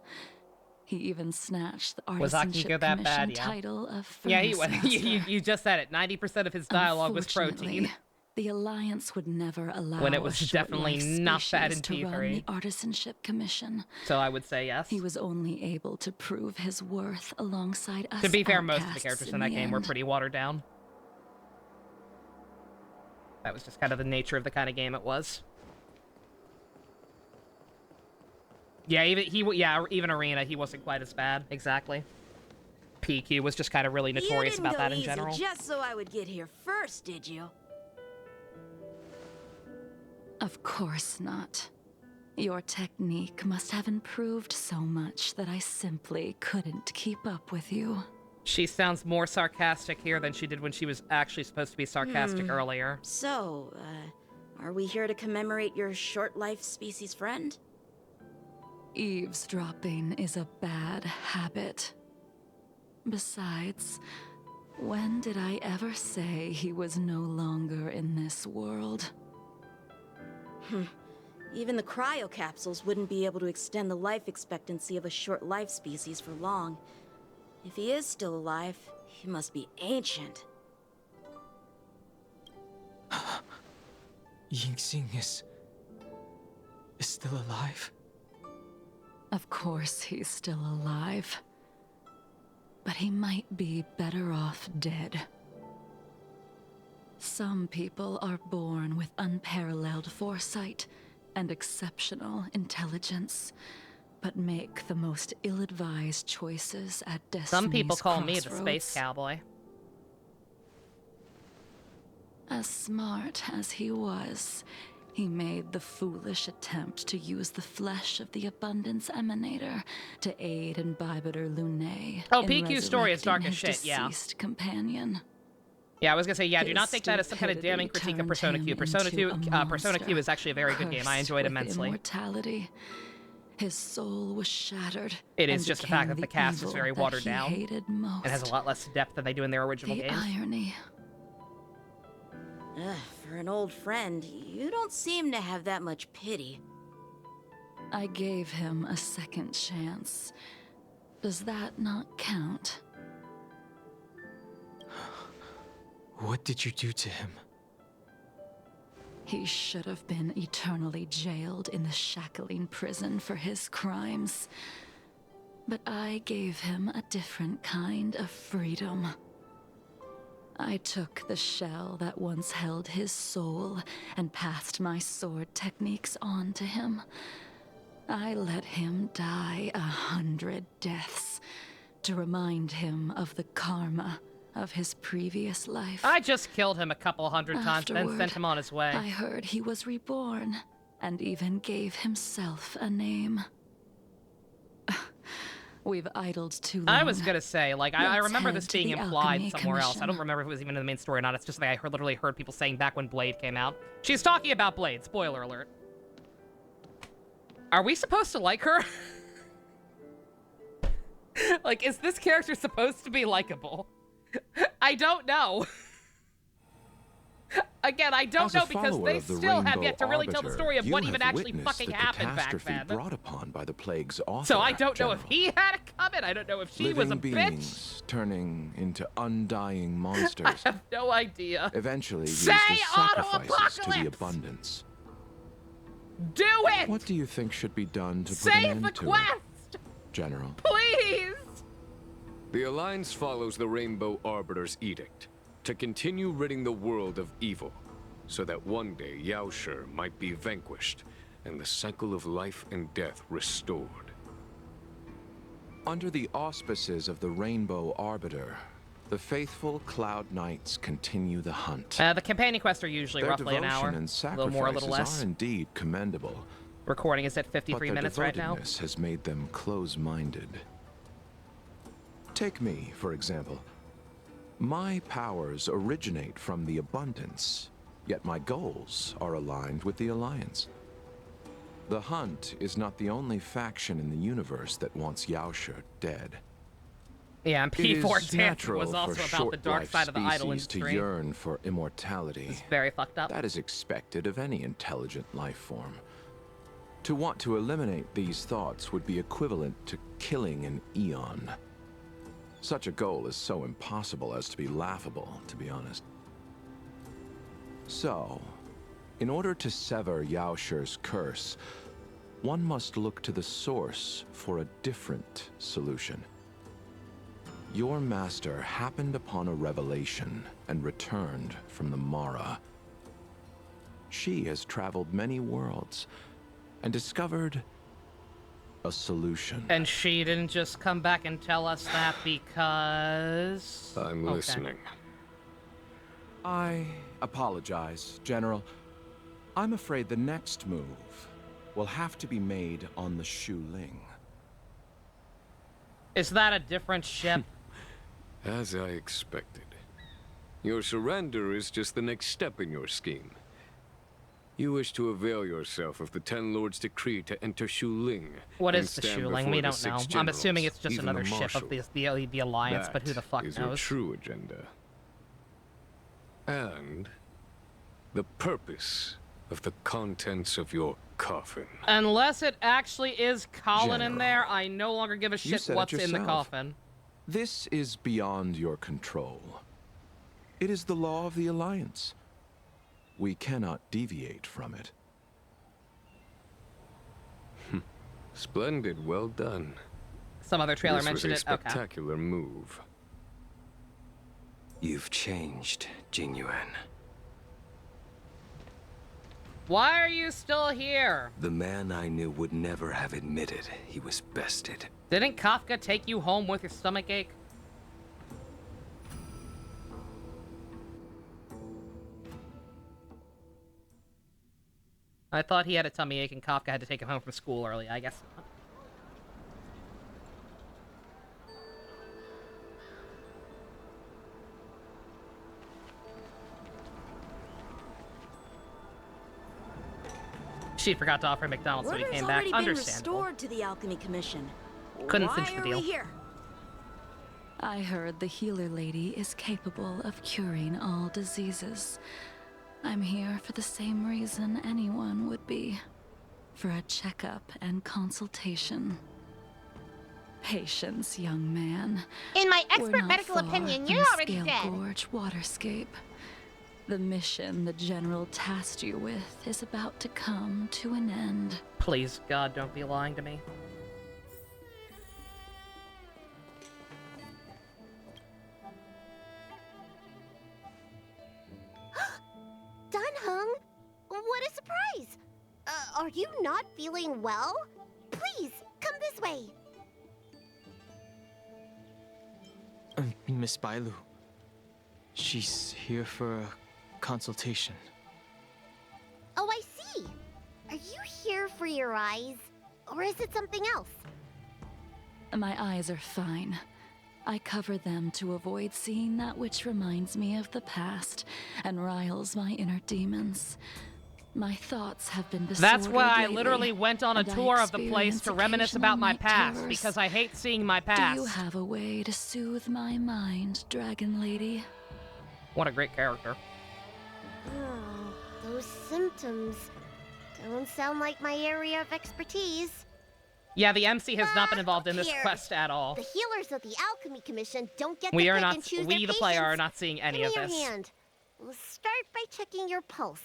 He even snatched the Was Artisanship Akihiko that Commission bad? Yeah. title of Yeah, he Furnace was. Master. You just said it. 90% of his dialogue was Unfortunately, protein. The Alliance would never allow When it was a definitely short-life not bad species in to run T3. the Artisanship Commission. So I would say yes. He was only able to prove his worth alongside us. To be fair, most of the outcasts characters in in that the game were end. pretty watered down. That was just kind of the nature of the kind of game it was. Yeah, even Arena, he wasn't quite as bad. Exactly. PQ was just kind of really notorious you didn't about go that in easy general. just so I would get here first, did you? Of course not. Your technique must have improved so much that I simply couldn't keep up with you. She sounds more sarcastic here than she did when she was actually supposed to be sarcastic earlier. So, are we here to commemorate your short-life species friend? Eavesdropping is a bad habit. Besides, when did I ever say he was no longer in this world? Even the cryocapsules wouldn't be able to extend the life expectancy of a short-life species for long. If he is still alive, he must be ancient. Yingxing is still alive? Of course he's still alive. But he might be better off dead. Some people are born with unparalleled foresight and exceptional intelligence, but make the most ill-advised choices at destiny's Some people call me the crossroads. space cowboy. As smart as he was, he made the foolish attempt to use the flesh of the Abundance Emanator to aid in Bibiter Lunae. Oh, in PQ's story is dark as resurrecting his shit, yeah. deceased companion. Yeah, I was gonna say, yeah, do not His take that as some kind of damning critique of Persona stupidity Q. Persona turned 2, him into a Persona Q is actually a very good game. I cursed enjoyed it with immensely. Immortality. His soul was shattered. It is and just the fact became that the cast is evil very that watered he down. hated most. It has a lot less depth than they do in their original The games. irony. Ugh, for an old friend, you don't seem to have that much pity. I gave him a second chance. Does that not count? What did you do to him? He should have been eternally jailed in the shackling prison for his crimes. But I gave him a different kind of freedom. I took the shell that once held his soul and passed my sword techniques on to him. I let him die 100 deaths to remind him of the karma of his previous life. I just killed him a couple hundred times, then Afterward, sent him on his way. I heard he was reborn and even gave himself a name. We've idled too long. I was gonna say, like, I Let's remember head this to being the implied Alchemy somewhere else. I Commission. don't remember if it was even in the main story or not. It's just like I literally heard people saying back when Blade came out. She's talking about Blade. Spoiler alert. Are we supposed to like her? Like, is this character supposed to be likable? I don't know. Again, I don't As a know because follower they of the still have Rainbow yet to really tell the Arbiter, story of you what have even actually witnessed fucking the happened back catastrophe then. brought upon by the plague's author, So I don't know if General. he had it coming. I don't know if she was a Living bitch. beings turning into undying monsters. I have no idea. Eventually used Say as sacrifices to auto-apocalypse! the abundance. Do it! What do you think should be done to put an Save end the to quest! it, General? Please! The Alliance follows the Rainbow Arbiter's edict to continue ridding the world of evil, so that one day Yaoshi might be vanquished and the cycle of life and death restored. Under the auspices of the Rainbow Arbiter, the faithful Cloud Knights continue the hunt. The companion quests are usually Their roughly an devotion hour. and A little more, a little sacrifices less. are indeed commendable, Recording is at but 53 their minutes right now. devotedness has made them close-minded. Take me, for example. My powers originate from the Abundance, yet my goals are aligned with the Alliance. The Hunt is not the only faction in the universe that wants Yaoshi dead. Yeah, and It is P4 Dancer natural was also for about the dark short-lived side of the idol species to industry. yearn for immortality. It's very fucked up. That is expected of any intelligent life form. To want to eliminate these thoughts would be equivalent to killing an eon. Such a goal is so impossible as to be laughable, to be honest. So, in order to sever Yaoshi's curse, one must look to the source for a different solution. Your master happened upon a revelation and returned from the Mara. She has traveled many worlds and discovered a solution. And she didn't just come back and tell us that because... I'm Okay. listening. I apologize, General. I'm afraid the next move will have to be made on the Shu Ling. Is that a different ship? As I expected. Your surrender is just the next step in your scheme. You wish to avail yourself of the Ten Lords' decree to enter Shu Ling. What and is the stand Shu Ling? before We the don't know. 6 I'm generals, assuming it's just even another the ship Marshal. of the Alliance, but who the fuck is your knows? true agenda. And the purpose of the contents of your coffin. Unless it actually is Colin in General, there, I no longer give a you shit said it what's in the yourself. coffin. This is beyond your control. It is the law of the Alliance. We cannot deviate from it. Splendid, well done. Some other trailer This mentioned was it. a Okay. spectacular move. You've changed, Jingyuan. Why are you still here? The man I knew would never have admitted he was bested. Didn't Kafka take you home with your stomach ache? I thought he had a tummy ache and Kafka had to take him home from school early. I guess not. She forgot to offer him McDonald's when he Order's came back. already been Understandable. restored to the Alchemy Commission. Couldn't Why cinch the are deal. we here? I heard the healer lady is capable of curing all diseases. I'm here for the same reason anyone would be. For a checkup and consultation. Patience, young man. In my We're expert not medical far opinion, from you're already Scale dead. Gorge Waterscape. The mission the General tasked you with is about to come to an end. Please, God, don't be lying to me. Dunhung? What a surprise! Are you not feeling well? Please, come this way. Miss Bailu. She's here for a consultation. Oh, I see. Are you here for your eyes? Or is it something else? My eyes are fine. I cover them to avoid seeing that which reminds me of the past and riles my inner demons. My thoughts have been disordered That's why I lately, literally went on a and I tour of the place experience to reminisce occasional about my night past, terrors. because I hate seeing my past. Do you have a way to soothe my mind, Dragon Lady? What a great character. Oh, those symptoms don't sound like my area of expertise. Yeah, the MC has not been involved in this Here. quest at all. The healers of the Alchemy Commission don't get We to are pick not, and choose we their the player are patients. not seeing any Give of me this. your hand. We'll start by checking your pulse.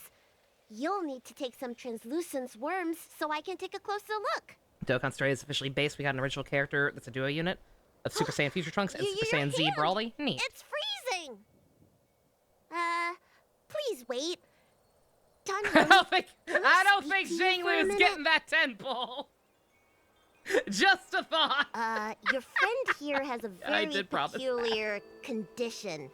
You'll need to take some translucence worms so I can take a closer look. Dokkan Stray is officially based. We got an original character that's a duo unit of Super Saiyan Future Trunks and Super Your Saiyan Z hand. Brawly. Neat. It's freezing. Please wait. I don't think speak to you for a Jinglu is minute? getting that 10 pull. Just a thought. Your friend here has a I very did promise that. peculiar condition.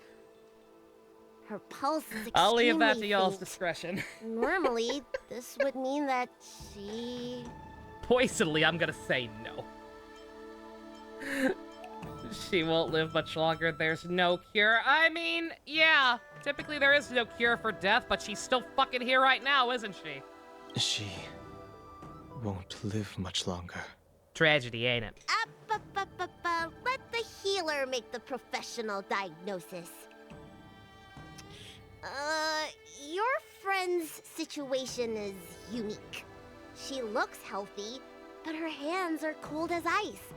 Her pulse is extremely I'll leave that to y'all's faint. discretion. Normally, this would mean that she... Poisonally, I'm gonna say no. She won't live much longer. There's no cure. I mean, yeah. Typically there is no cure for death, but she's still fucking here right now, isn't she? She won't live much longer. Tragedy, ain't it? Let the healer make the professional diagnosis. Your friend's situation is unique. She looks healthy, but her hands are cold as ice.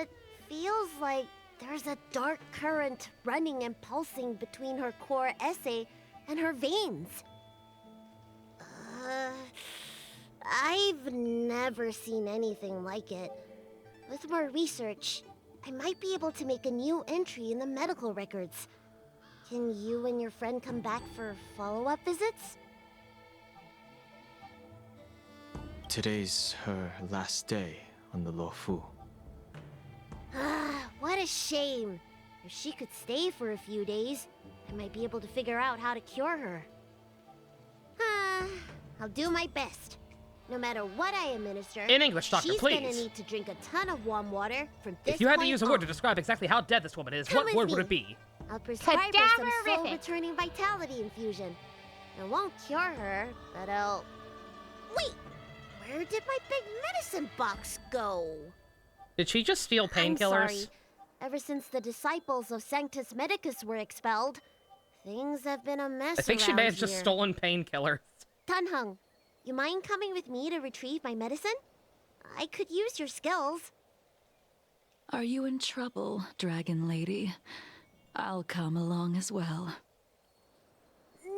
It feels like there's a dark current running and pulsing between her core esse and her veins. I've never seen anything like it. With more research, I might be able to make a new entry in the medical records. Can you and your friend come back for follow-up visits? Today's her last day on the Luofu. What a shame. If she could stay for a few days, I might be able to figure out how to cure her. I'll do my best. No matter what I administer, In English, doctor, she's please. gonna need to drink a ton of warm water from this If you had to point use a word to on. describe exactly how dead this woman is, Come what with word would me. it be? I'll prescribe her some Cadaverific. soul-returning vitality infusion. I won't cure her, but I'll... Wait! Where did my big medicine box go? Did she just steal I'm sorry. painkillers? Ever since the disciples of Sanctus Medicus were expelled, things have been a mess I think she may around have just here. stolen painkillers. Dunhung, you mind coming with me to retrieve my medicine? I could use your skills. Are you in trouble, Dragon Lady? I'll come along as well. No.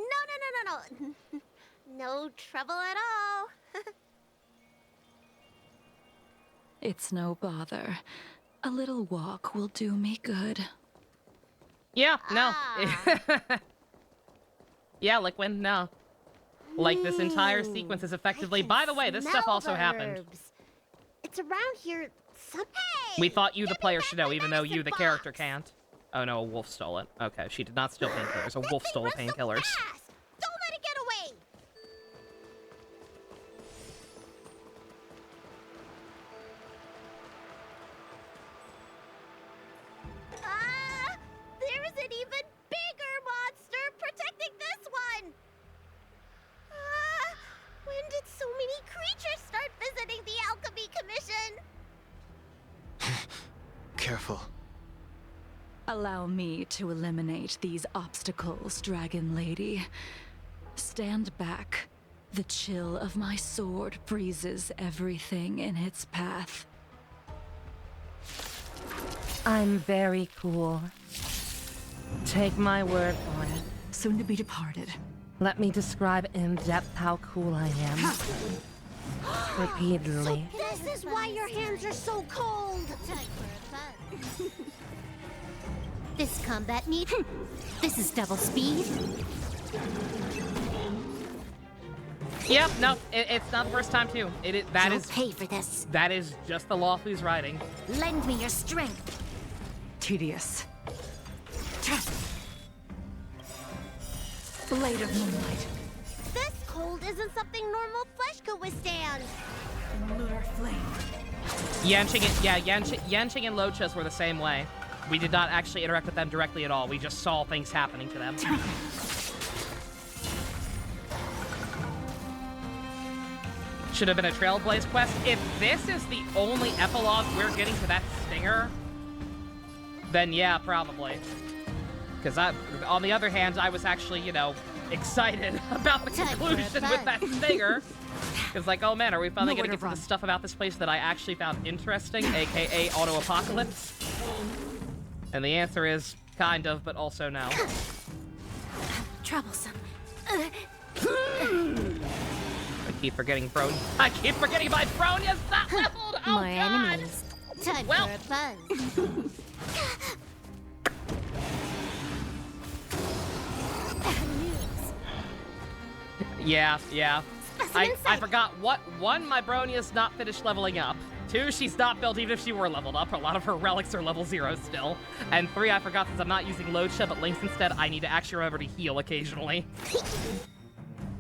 No trouble at all. It's no bother. A little walk will do me good. Yeah, no. Yeah, Liquid, no. Like, this entire sequence is effectively... By the way, this stuff also happened. Herbs. It's around here some... We thought you, the player, should know, even though you, the character, can't. Oh no, a wolf stole it. Okay, she did not steal painkillers. A wolf stole painkillers. Don't let it get away! There's an even bigger monster protecting this one! When did so many creatures start visiting the Alchemy Commission? Careful. Allow me to eliminate these obstacles, Dragon Lady. Stand back. The chill of my sword freezes everything in its path. I'm very cool. Take my word for it. Soon to be departed. Let me describe in depth how cool I am. Repeatedly. This is why your hands are so cold! Time for a buzz. This combat need. This is double speed. Yep, no, it's not the first time too. That You'll is pay for this. That is just the Lawfu's writing. Lend me your strength. Tedious. Blade of moonlight. This cold isn't something normal flesh could withstand. Lunar flame. Yanqing and Lochas were the same way. We did not actually interact with them directly at all. We just saw things happening to them. Should have been a Trailblaze quest. If this is the only epilogue we're getting to that stinger, then yeah, probably. Because on the other hand, I was actually, you know, excited about the conclusion with that stinger. It's like, oh man, are we finally gonna get to the stuff about this place that I actually found interesting, aka Auto Apocalypse? And the answer is kind of, but also no. Troublesome. I keep forgetting I keep forgetting my Bronya's not leveled! Oh More god! enemies. Time Well. for a buzz. Yeah. I forgot one, my Bronya's not finished leveling up. 2, she's not built even if she were leveled up. A lot of her relics are level 0 still. And 3, I forgot since I'm not using Locha but Lynx instead, I need to actually remember to heal occasionally.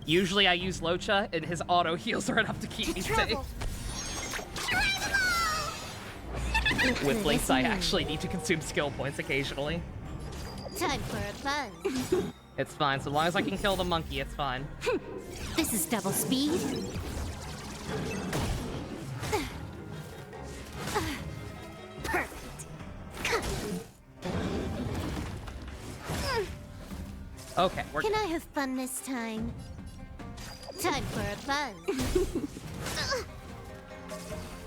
Usually I use Locha and his auto heals are enough to keep me safe. With Lynx, I actually need to consume skill points occasionally. Time for a buzz. It's fine, so long as I can kill the monkey, it's fine. This is double speed. Perfect. Okay, we're Can I have fun this time? Time for a buzz.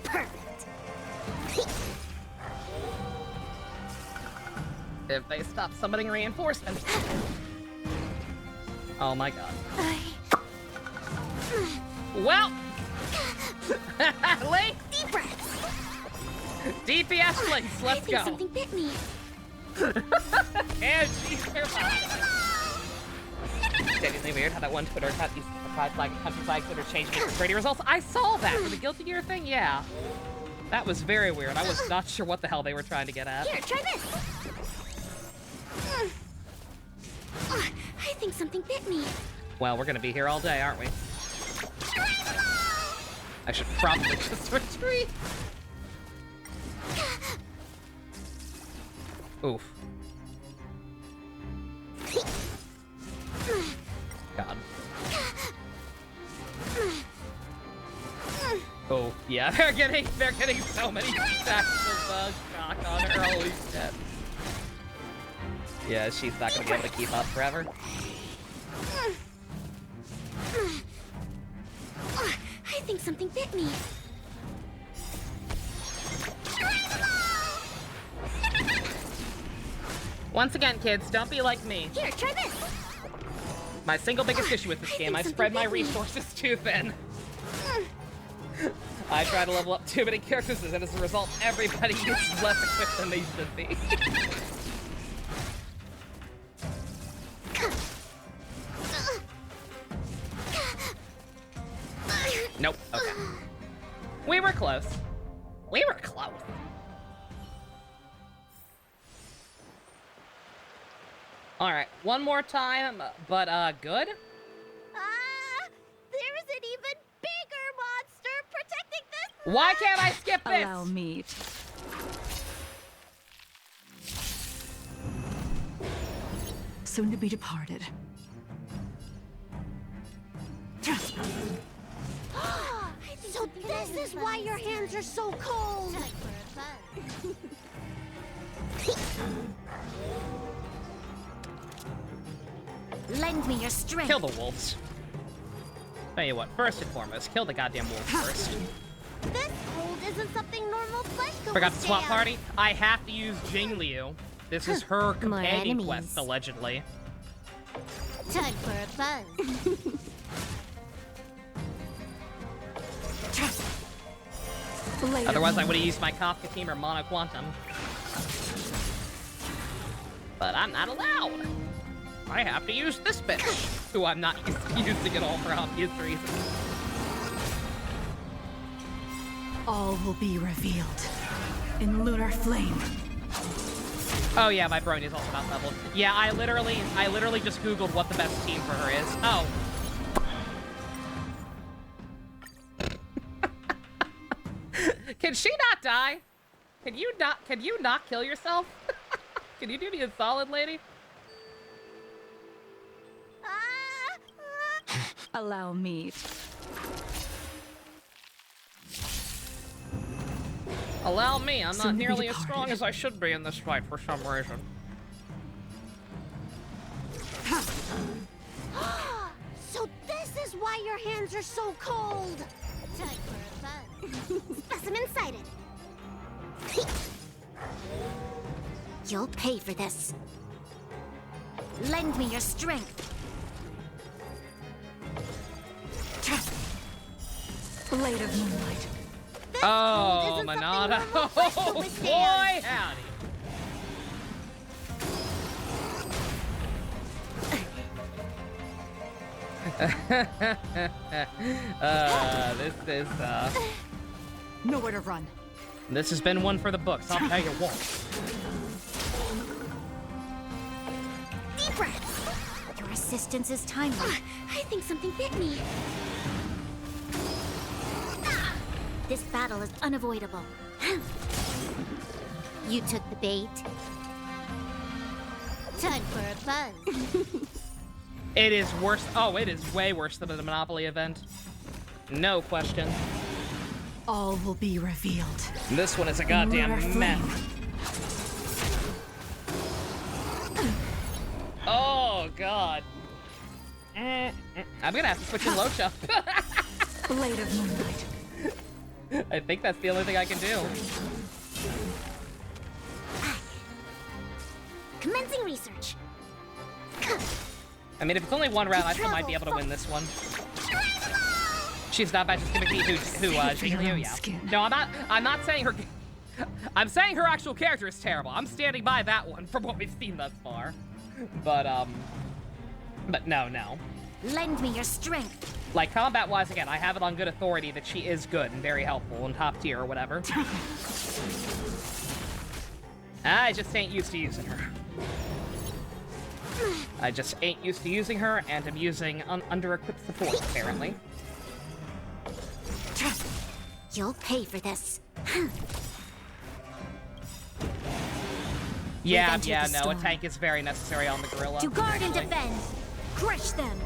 Perfect. if they stop summoning reinforcements. Oh my god. Well, Link, Deep breaths. DPS Links, let's I think go. something bit me. And she's genuinely weird how that one Twitter account used to pride flag and country flag Twitter changed me for trading results. I saw that for the Guilty Gear thing, yeah. That was very weird. I was not sure what the hell they were trying to get at. Here, try this. I think something bit me. Well, we're gonna be here all day, aren't we? I should probably just retreat. Oof. God. Oh, yeah, they're getting so many stacks of shock on her. Holy shit. Yeah, she's not gonna be able to keep up forever. think something bit me. Once again, kids, don't be like me. Here, try this. My single biggest issue with this game, I think spread my something bit me. resources too thin. I try to level up too many characters, and as a result, everybody is less equipped than they should be. Nope. Okay. We were close. We were close. Alright, one more time, but, good? There's an even bigger monster protecting this. Why can't I skip this? Allow me. Soon to be departed. So this is why your hands are so cold. Lend me your strength. Kill the wolves. Tell you what, first and foremost, kill the goddamn wolves first. This cold isn't something normal flesh can Forgot the swap withstand. party? I have to use Jingliu. This is her companion enemies. quest, allegedly. Time for a buzz. Otherwise, I would have used my Kafka team or Mono Quantum. But I'm not allowed. I have to use this bitch, who I'm not used to using at all for obvious reasons. All will be revealed in lunar flame. Oh yeah, my brony's also not leveled. Yeah, I literally just Googled what the best team for her is. Oh. Can she not die? Can you not kill yourself? Can you do me a solid, lady? Allow me. Allow me, I'm not Soon to be nearly as strong departed. as I should be in this fight for some reason. So this is why your hands are so cold. Time for a buzz. Specimen sighted. You'll pay for this. Lend me your strength. Blade of moonlight. Oh, isn't something Manada. normal flesh can Oh, boy, withstand. howdy. This is, Nowhere to run. this has been one for the books, I'll tell you what. Deep breaths. Your assistance is timely. I think something bit me. This battle is unavoidable. You took the bait. Time for a buzz. It is worse. Oh, it is way worse than the Monopoly event. No question. All will be revealed. This one is a in lunar goddamn mess. Oh, God. I'm gonna have to switch in Locha. Blade of moonlight. I think that's the only thing I can do. Commencing research. I mean, if it's only one round, I still might be able to win this one. She's not bad. She's gonna be who for your Jingliu, own yeah. skin. No, I'm not saying her. I'm saying her actual character is terrible. I'm standing by that one from what we've seen thus far. But no. Lend me your strength. Like, combat-wise, again, I have it on good authority that she is good and very helpful and top tier or whatever. I just ain't used to using her. I just ain't used to using her, and I'm using under-equipped support, apparently. You'll pay for this. Yeah, entered yeah, the no, a storm. tank is very necessary on the gorilla. To guard and actually. defend. Crush them.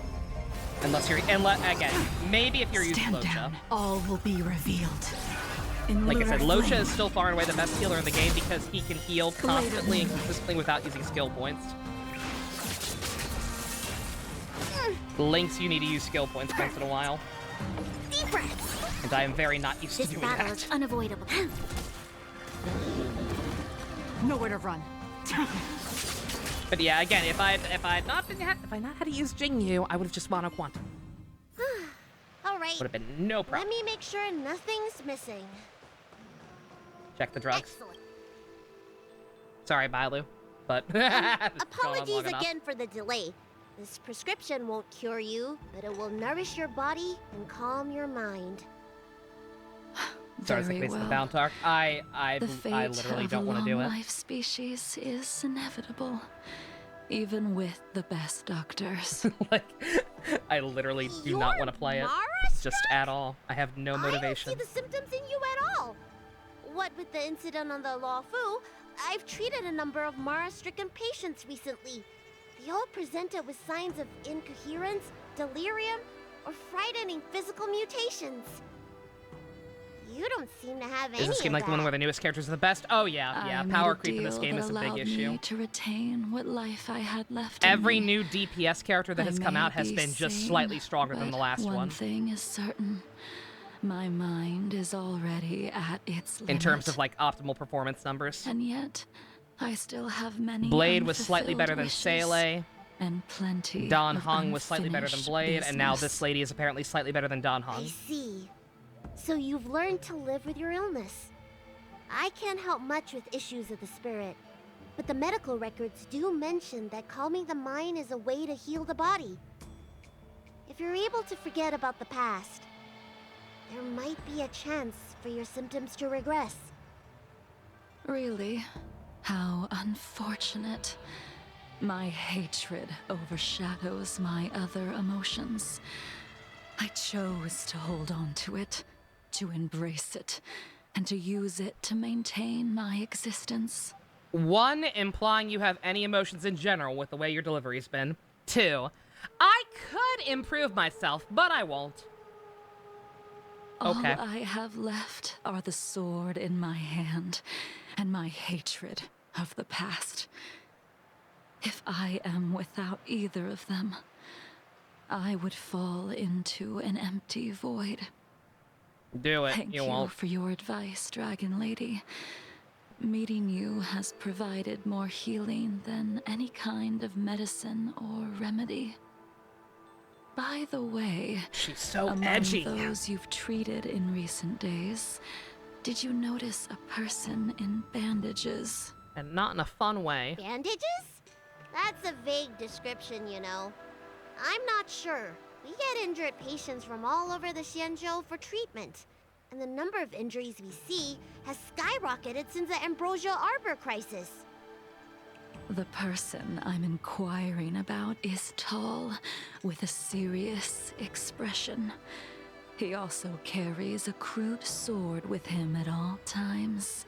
Unless you're, again, maybe if you're using Stand Locha. down. All will be revealed. In Like I lunar said, Locha flame. is still far and away the best healer in the game because he can heal Blade of constantly and moonlight. consistently without using skill points. Lynx, you need to use skill points once in a while. Deep breaths. And I am very not used to This doing battle that. is unavoidable. Nowhere to run. But yeah, again, if I not had to use Jingyu, I would have just mono quantum. All right. Would have been no Let problem. me make sure nothing's missing. Check the drugs. Excellent. Sorry, Bailu, but it's gone on Apologies long enough. again for the delay. This prescription won't cure you, but it will nourish your body and calm your mind. Sorry, it's like Very based on the well. bound talk. I The fate literally of don't a want to do it. long-life species is inevitable, even with the best doctors. Like, I literally do not want to play it, just at all. I have no motivation. I don't see the symptoms in you at all. What with the incident on the Law Fu, I've treated a number of Mara-stricken patients recently. They all presented with signs of incoherence, delirium, or frightening physical mutations. You don't seem to have any Does this of game like the one that. where the newest characters are the best? Oh yeah, yeah. I made Power a creep in this deal game that is a big allowed issue. me to retain what life I had left in Every me. new DPS character that I has come may out has be been just sane, slightly stronger than the but last one one. thing is certain. My mind is already at its limit. In terms of like optimal performance numbers. And yet, I still have many Blade was slightly better than unfulfilled Seele. wishes and plenty Don of Hung was slightly better than unfinished Blade, and now business. this lady is apparently slightly better than Don I Hung. see. So you've learned to live with your illness. I can't help much with issues of the spirit, but the medical records do mention that calming the mind is a way to heal the body. If you're able to forget about the past, there might be a chance for your symptoms to regress. Really? How unfortunate. My hatred overshadows my other emotions. I chose to hold on to it, to embrace it, and to use it to maintain my existence. 1, implying you have any emotions in general with the way your delivery's been. 2, I could improve myself, but I won't. Okay. All I have left are the sword in my hand and my hatred of the past. If I am without either of them, I would fall into an empty void. Do it. Thank you you won't. for your advice, Dragon Lady. Meeting you has provided more healing than any kind of medicine or remedy. By the way, She's so among edgy. those you've treated in recent days, did you notice a person in bandages? And not in a fun way. Bandages? That's a vague description, you know. I'm not sure. We get injured patients from all over the Xianzhou for treatment, and the number of injuries we see has skyrocketed since the Ambrosia Arbor crisis. The person I'm inquiring about is tall, with a serious expression. He also carries a crude sword with him at all times.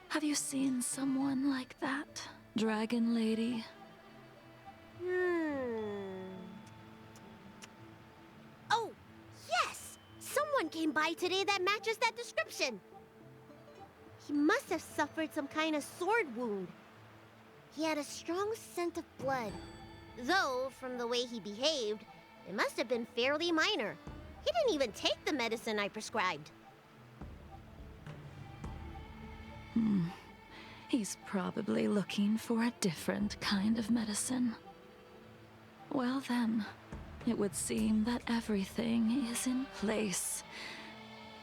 Have you seen someone like that, Dragon Lady? Oh, yes! Someone came by today that matches that description. He must have suffered some kind of sword wound. He had a strong scent of blood. Though, from the way he behaved, it must have been fairly minor. He didn't even take the medicine I prescribed. He's probably looking for a different kind of medicine. Well then, it would seem that everything is in place.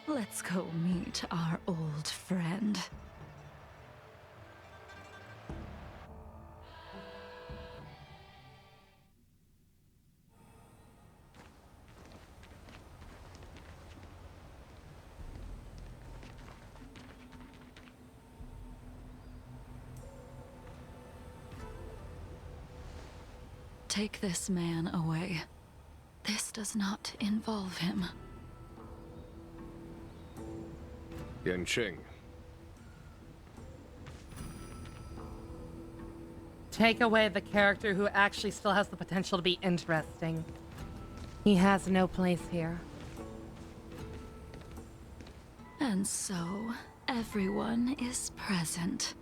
Let's go meet our old friend. Take this man away. This does not involve him. Yanqing, Take away the character who actually still has the potential to be interesting. He has no place here. And so, everyone is present.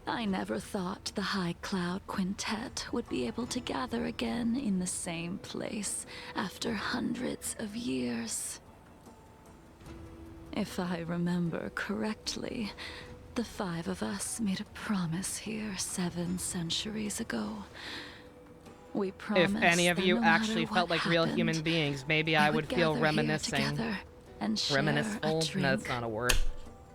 I never thought the High Cloud Quintet would be able to gather again in the same place after hundreds of years. If I remember correctly, the 5 of us made a promise here 7 centuries ago. We promised If any of that you no actually matter felt what like real happened, human beings, maybe we I would feel gather here reminiscing. together and share a Reminisceful? drink. No, that's not a word.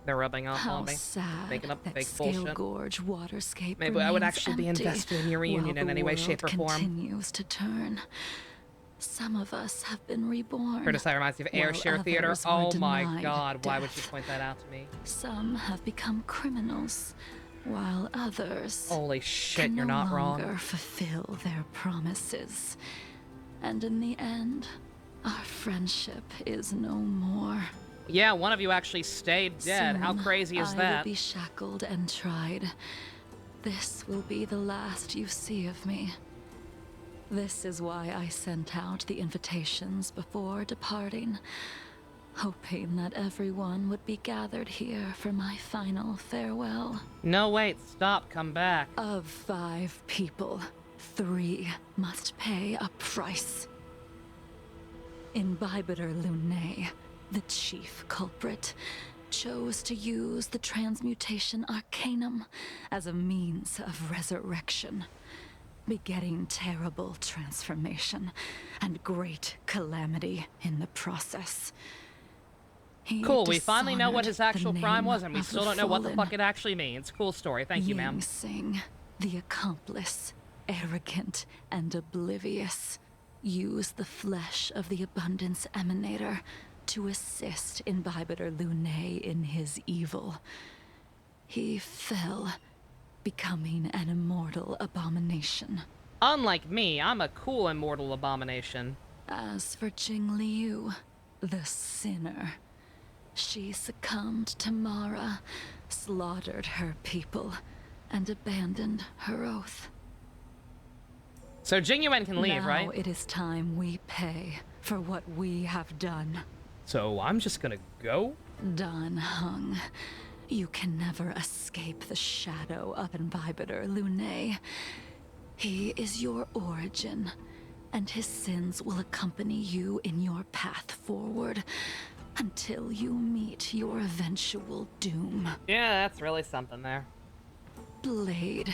They're rubbing off How on me. sad Making up that fake Scale bullshit. Gorge waterscape Maybe I would remains actually be empty invested in your reunion while in the any way, world shape, or form. continues to turn. Some of us have been reborn. Curtis, that reminds me of while Airshare Theater. others were Oh my denied god, why would you death. point that out to me? Some have become criminals, while others Holy shit, can you're no not longer wrong. fulfill their promises. And in the end, our friendship is no more. Yeah, one of you actually stayed dead. How Soon, crazy is I that? will be shackled and tried. This will be the last you see of me. This is why I sent out the invitations before departing, hoping that everyone would be gathered here for my final farewell. No, wait, stop, come back. Of 5 people, 3 must pay a price. Imbibitor Lunae, the chief culprit, chose to use the transmutation arcanum as a means of resurrection, begetting terrible transformation and great calamity in the process. He Cool, we finally know what his dishonored actual the crime name was, and we of still the don't know what the fallen. fuck it actually means. Cool story, thank you, ma'am. Ying Sing, the accomplice, arrogant and oblivious, used the flesh of the Abundance Emanator to assist Imbibitor Lunae in his evil. He fell, becoming an immortal abomination. Unlike me, I'm a cool immortal abomination. As for Jing Liu, the sinner, she succumbed to Mara, slaughtered her people, and abandoned her oath. So Jing Yuan can leave, now right? It is time we pay for what we have done. So I'm just gonna go? Dan Heng, you can never escape the shadow of Imbibitor Lunae. He is your origin, and his sins will accompany you in your path forward until you meet your eventual doom. Yeah, that's really something there. Blade,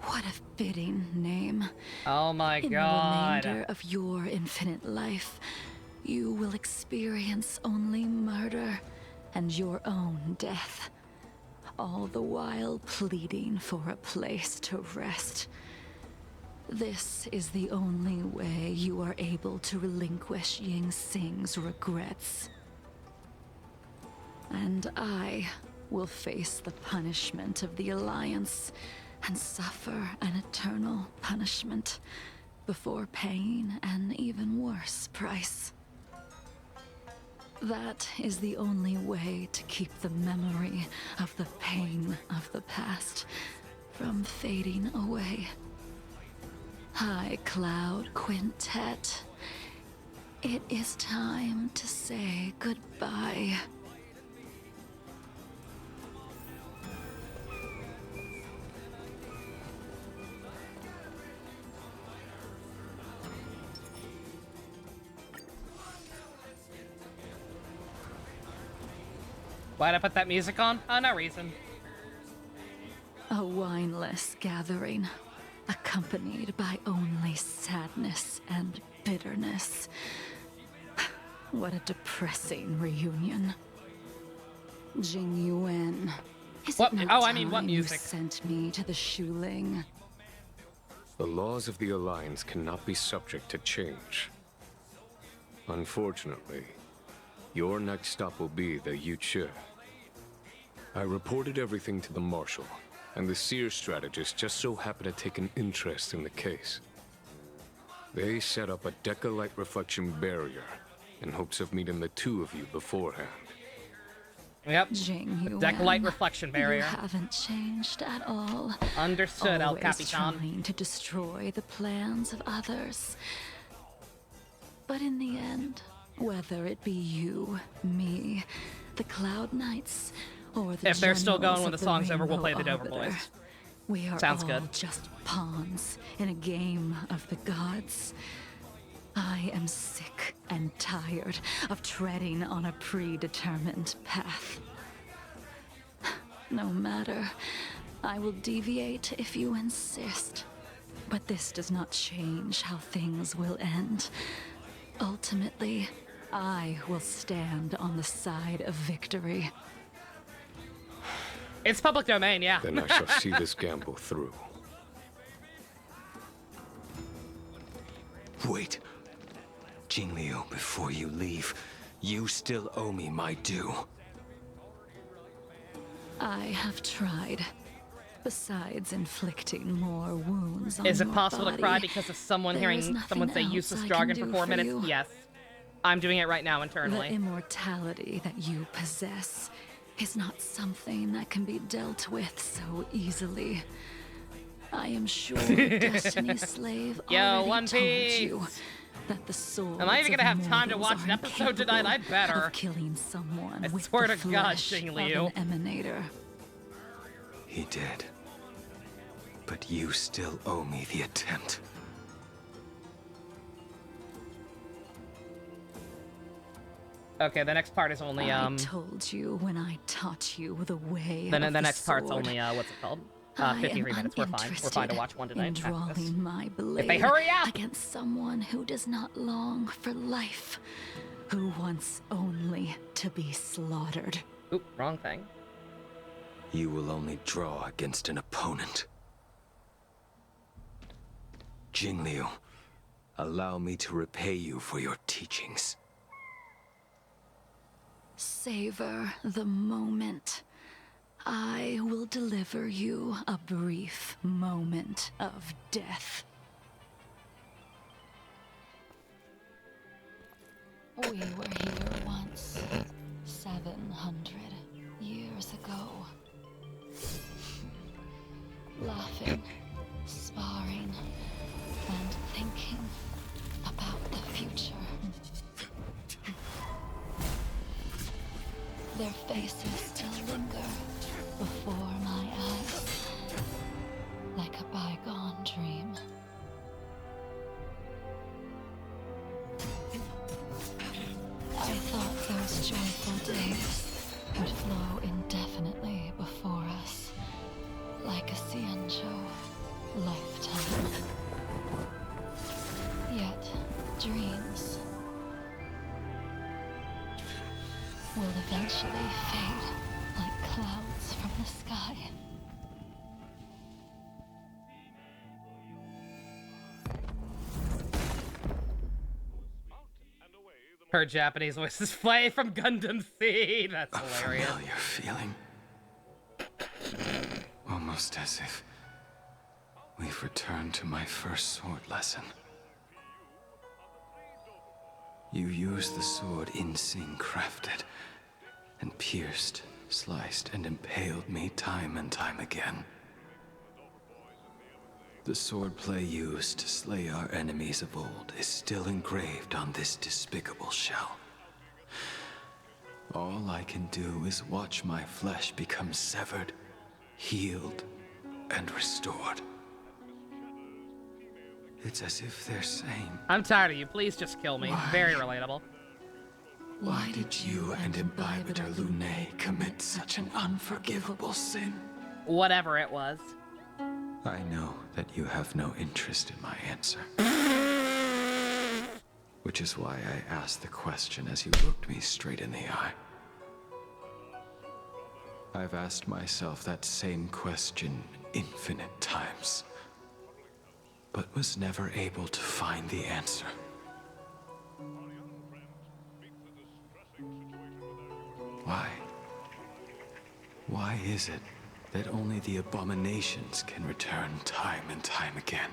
what a fitting name. Oh my In god. the remainder of your infinite life, you will experience only murder and your own death, all the while pleading for a place to rest. This is the only way you are able to relinquish Ying Sing's regrets. And I will face the punishment of the Alliance and suffer an eternal punishment before paying an even worse price. That is the only way to keep the memory of the pain of the past from fading away. High Cloud Quintet, it is time to say goodbye. Why'd I put that music on? Oh, no reason. A wineless gathering, accompanied by only sadness and bitterness. What a depressing reunion. Jing Yuan, is What- it not oh, I mean, what time music? You sent me to the Shuling? The laws of the Alliance cannot be subject to change. Unfortunately, your next stop will be the Yuchi. I reported everything to the Marshal, and the Seer strategist just so happened to take an interest in the case. They set up a Deca-light reflection barrier in hopes of meeting the 2 of you beforehand. Yep. Jing Yuan, Deca-light reflection barrier. You haven't changed at all. Understood, El Always Capitan. trying to destroy the plans of others. But in the end, whether it be you, me, the Cloud Knights, or the If they're still generals going when of the song's over, we'll Rainbow play the Dover Arbiter, Boys. we are Sounds all good. just pawns in a game of the gods. I am sick and tired of treading on a predetermined path. No matter, I will deviate if you insist. But this does not change how things will end. Ultimately, I will stand on the side of victory. It's public domain, yeah. Then I shall see this gamble through. Wait. Jingliu, before you leave, you still owe me my due. I have tried. Besides inflicting more wounds on Is it your possible body, to cry because of someone there hearing is nothing someone say else useless I jargon can for do 4 for minutes? you. Yes. I'm doing it right now The internally. immortality that you possess is not something that can be dealt with so easily. I am sure Destiny's Slave Yo, already One told Piece. you that the swords Am I even gonna of have time to mortals watch an are episode tonight? I incapable better. of killing someone I with swear the to God, flesh Xing of Liu. an emanator. He did. But you still owe me the attempt. Okay, the next part is only I told you when I taught you the way then of the next part's sword. only what's it called? I am 53 minutes. We're fine. We're fine to watch one tonight. in drawing my blade If they hurry up! against someone who does not long for life, who wants only to be slaughtered. Oop, wrong thing. You will only draw against an opponent. Jingliu, allow me to repay you for your teachings. Savor the moment. I will deliver you a brief moment of death. We were here once, 700 years ago. Laughing, sparring, and thinking about the future. Their faces still linger before my eyes, like a bygone dream. I thought those joyful days would flow indefinitely before us, like a Xianzhou lifetime. Yet, dreams will eventually fade like clouds from the sky. Her Japanese voice is Flay from Gundam Seed. That's A hilarious. familiar feeling. Almost as if we've returned to my first sword lesson. You used the sword Insing crafted, and pierced, sliced, and impaled me time and time again. The swordplay used to slay our enemies of old is still engraved on this despicable shell. All I can do is watch my flesh become severed, healed, and restored. It's as if they're saying, I'm tired of you. Please just kill me. Why? Very relatable. why did you and Imbibitor Lune commit such an unforgivable sin? Whatever it was. I know that you have no interest in my answer. Which is why I asked the question as you looked me straight in the eye. I've asked myself that same question infinite times, but was never able to find the answer. Why? Why is it that only the abominations can return time and time again?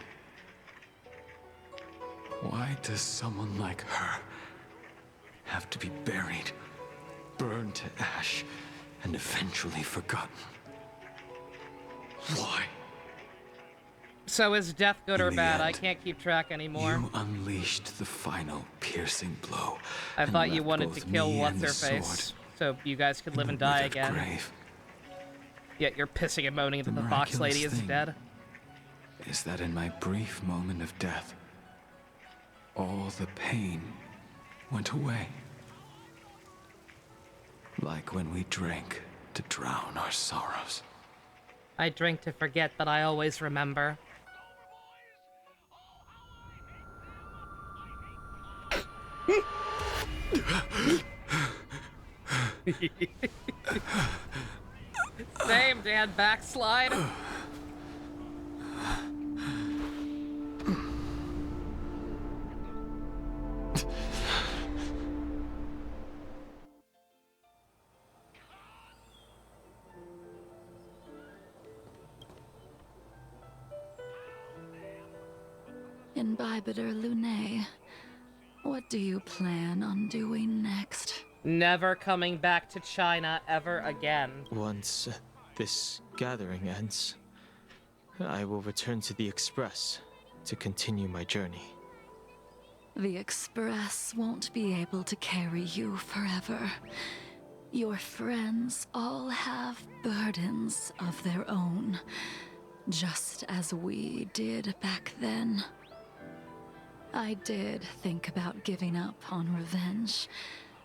Why does someone like her have to be buried, burned to ash, and eventually forgotten? Why? So is death good or In the bad? I end, can't keep track anymore. You unleashed the final piercing blow. I and thought you left wanted to both kill me and the What's-Her-Face, sword so you guys could live in and the die withered again. grave. Yet you're pissing and moaning that The the Fox Lady miraculous is thing dead. Is that in my brief moment of death, all the pain went away. Like when we drank to drown our sorrows. I drink to forget, but I always remember. Same, Dad. Backslide. Imbibitor Lunae, what do you plan on doing next? Never coming back to China ever again. Once this gathering ends, I will return to the Express to continue my journey. The Express won't be able to carry you forever. Your friends all have burdens of their own, just as we did back then. I did think about giving up on revenge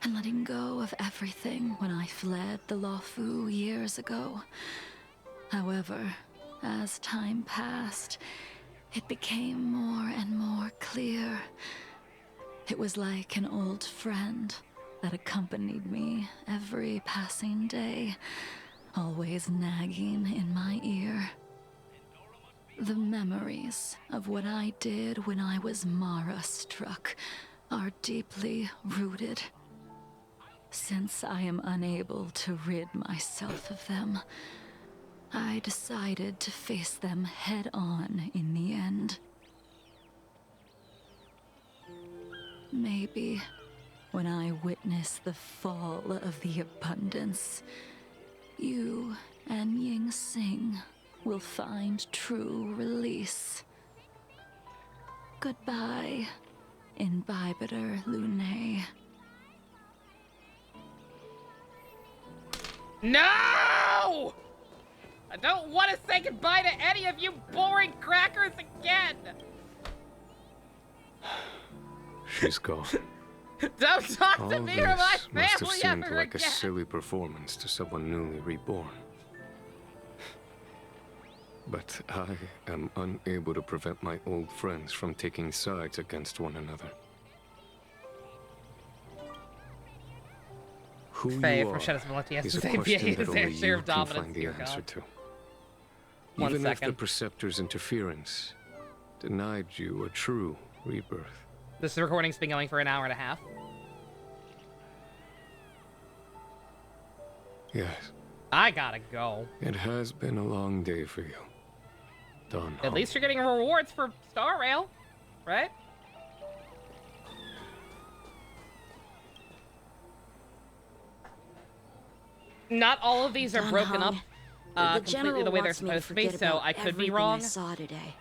and letting go of everything when I fled the Luofu years ago. However, as time passed, it became more and more clear. It was like an old friend that accompanied me every passing day, always nagging in my ear. The memories of what I did when I was Mara-struck are deeply rooted. Since I am unable to rid myself of them, I decided to face them head-on in the end. Maybe when I witness the fall of the abundance, you and Ying Sing will find true release. Goodbye, Imbibitor Lunae. No! I don't want to say goodbye to any of you boring crackers again! She's gone. Don't talk All to of me or my this must have family seemed ever like again! a silly performance to someone newly reborn. But I am unable to prevent my old friends from taking sides against one another. Who Faye you from are Shadows of Valentia is a says question APA that is only their you share of can dominance. find the Dear answer God. to. One Even if second. the Preceptor's interference denied you a true rebirth. This recording's been going for an hour and a half. Yes, I gotta go. it has been a long day for you. Done. At least you're getting rewards for Star Rail, right? Not all of these are broken up completely the way they're supposed to be, so I could be wrong. I saw today.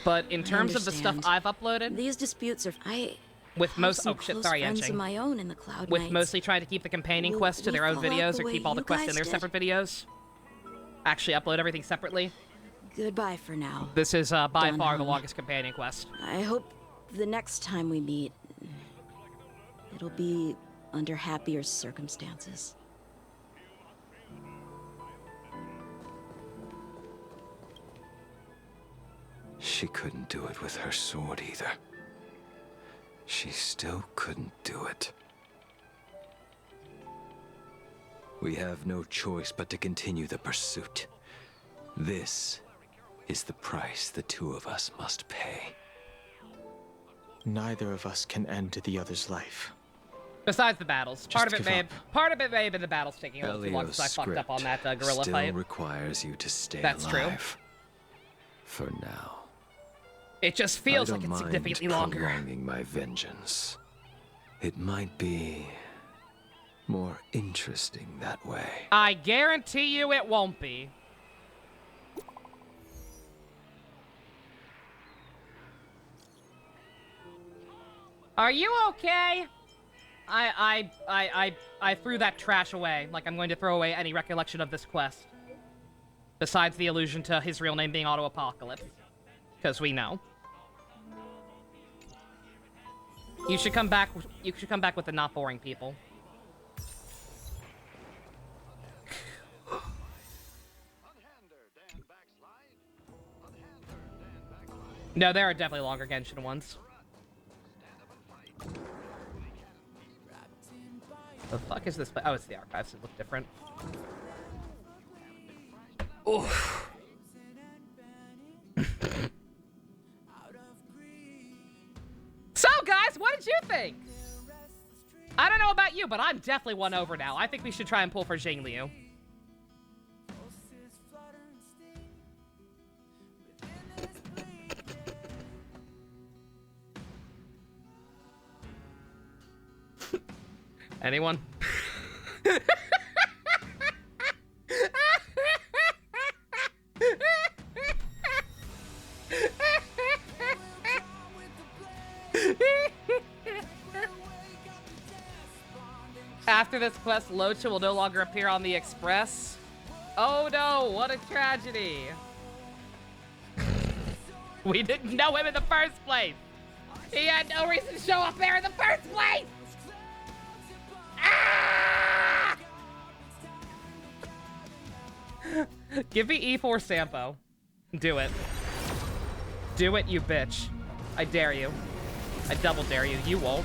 But in terms of the stuff understand. I've uploaded, These disputes are with most some close friends of Yenching. my own in the Cloud With Knights. mostly trying to keep the companion quests to we their own fall out videos the or way keep all the you quests in guys their did. separate videos. Actually upload everything separately. Goodbye for now. This is by Done, far the huh? longest companion quest. I hope the next time we meet, it'll be under happier circumstances. She couldn't do it with her sword either. She still couldn't do it. We have no choice but to continue the pursuit. This is the price the two of us must pay. Neither of us can end the other's life. Besides the battles, part of Just it give may up. part of it may have been the battles taking a little too long Elio's because I fucked up on that gorilla still fight. requires you to stay That's true. alive. For now. It just feels I like don't it's mind significantly longer. prolonging my vengeance. It might be more interesting that way. I guarantee you it won't be. Are you okay? I threw that trash away, like I'm going to throw away any recollection of this quest. Besides the allusion to his real name being Auto Apocalypse. Because we know. You should come back. You should come back with the not boring people. No, there are definitely longer Genshin ones. The fuck is this? Oh, it's the archives. It look different. Oof. So, guys, what did you think? I don't know about you, but I'm definitely won over now. I think we should try and pull for Jingliu. Anyone? After this quest, Locha will no longer appear on the Express. Oh no, what a tragedy. We didn't know him in the first place. He had no reason to show up there in the first place. Ah! Give me E4 Sampo. Do it. Do it, you bitch. I dare you. I double dare you. You won't.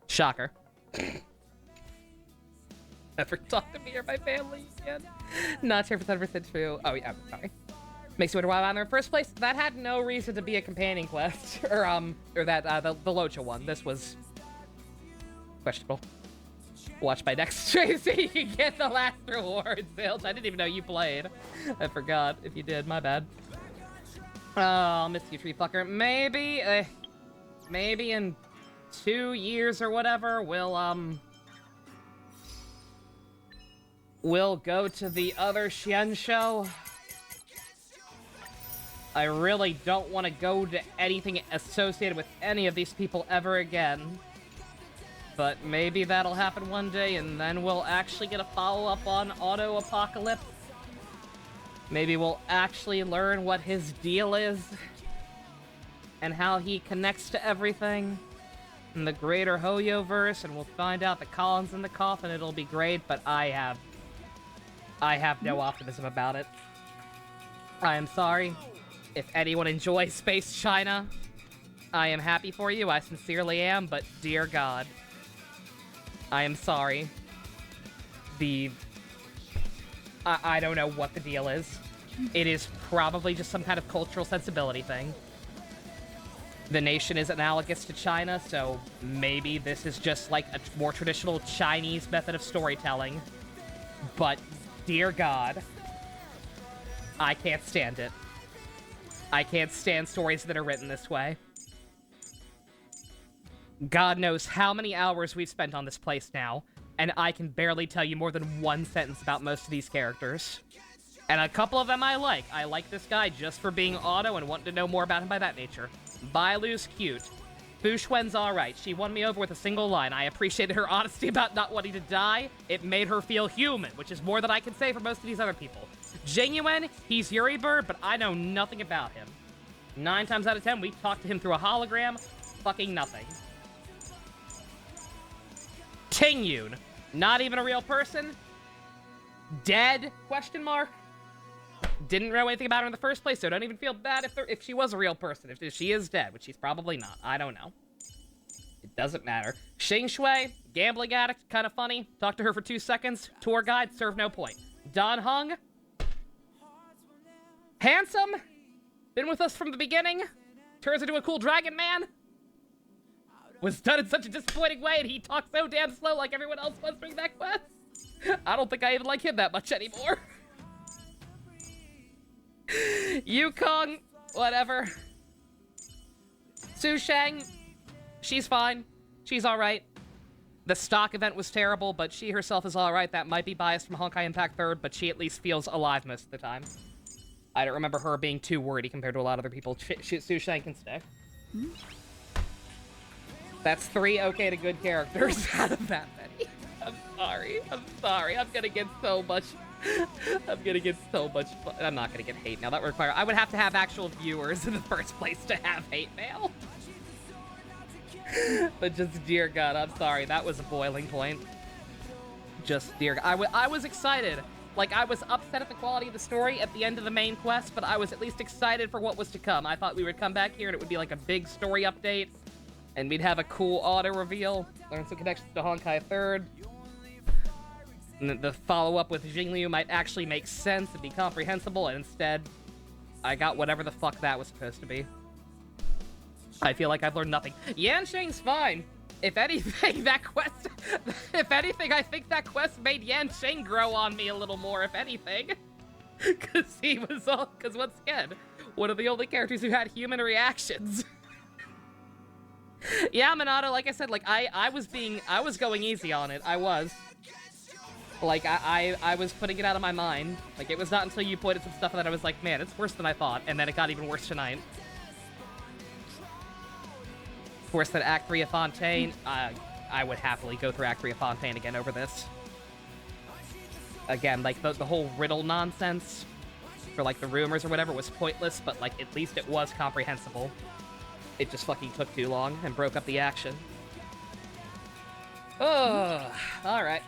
Shocker. Never talk to me or my family again. Not sure if it's 100% true. Oh, yeah, I'm sorry. Makes you wonder why I'm there in the first place. That had no reason to be a companion quest. or that, the Locha one. This was questionable. Watch my next stream so you can get the last reward, Zilch. I didn't even know you played. I forgot. If you did, my bad. Oh, I'll miss you, tree fucker. Maybe in 2 years or whatever, we'll go to the other Xian show. I really don't want to go to anything associated with any of these people ever again. But maybe that'll happen one day, and then we'll actually get a follow-up on Auto Apocalypse. Maybe we'll actually learn what his deal is, and how he connects to everything in the greater Hoyo-verse, and we'll find out the Colin's in the coffin. It'll be great, but I have no optimism about it. I am sorry. If anyone enjoys Space China, I am happy for you. I sincerely am, but dear God, I am sorry. I don't know what the deal is. It is probably just some kind of cultural sensibility thing. The nation is analogous to China, so maybe this is just like a more traditional Chinese method of storytelling. But, dear God, I can't stand it. I can't stand stories that are written this way. God knows how many hours we've spent on this place now, and I can barely tell you more than one sentence about most of these characters. And a couple of them I like. I like this guy just for being Auto and wanting to know more about him by that nature. Bailu's cute. Fu Xuan's alright. She won me over with a single line. I appreciated her honesty about not wanting to die. It made her feel human, which is more than I can say for most of these other people. Genuine, he's Yuri Bird, but I know nothing about him. 9 times out of 10, we talked to him through a hologram. Fucking nothing. Tingyun, not even a real person. Dead? Question mark. Didn't know anything about her in the first place, so don't even feel bad if she was a real person. If she is dead, which she's probably not. I don't know. It doesn't matter. Xing Shui, gambling addict, kind of funny. Talked to her for 2 seconds. Tour guide, served no point. Dan Heng, handsome. Been with us from the beginning. Turns into a cool dragon man. Was done in such a disappointing way, and he talks so damn slow like everyone else was during that quest. I don't think I even like him that much anymore. Yukong, whatever. Su Shang, she's fine. She's alright. The stock event was terrible, but she herself is alright. That might be biased from Honkai Impact 3rd, but she at least feels alive most of the time. I don't remember her being too wordy compared to a lot of other people. Su Shang can stay. That's 3 okay to good characters out of that many. I'm sorry. I'm sorry. I'm gonna get so much I'm gonna get so much fun. I'm not gonna get hate mail. That would require... I would have to have actual viewers in the first place to have hate mail. But just, dear God, I'm sorry. That was a boiling point. Just, dear God. I was excited. Like, I was upset at the quality of the story at the end of the main quest, but I was at least excited for what was to come. I thought we would come back here and it would be like a big story update, and we'd have a cool auto reveal, learn some connections to Honkai 3rd. And the follow-up with Jingliu might actually make sense and be comprehensible, and instead, I got whatever the fuck that was supposed to be. I feel like I've learned nothing. Yansheng's fine. If anything, that quest... If anything, I think that quest made Yansheng grow on me a little more, if anything. Because he was all... Because once again, one of the only characters who had human reactions. Yeah, Minato, like I said, like, I was going easy on it. I was. Like, I was putting it out of my mind. Like, it was not until you pointed some stuff that I was like, man, it's worse than I thought. And then it got even worse tonight. Worse than Act 3 of Fontaine. I would happily go through Act 3 of Fontaine again over this. Again, like, the whole riddle nonsense for, like, the rumors or whatever was pointless, but, like, at least it was comprehensible. It just fucking took too long and broke up the action. Oh, alright.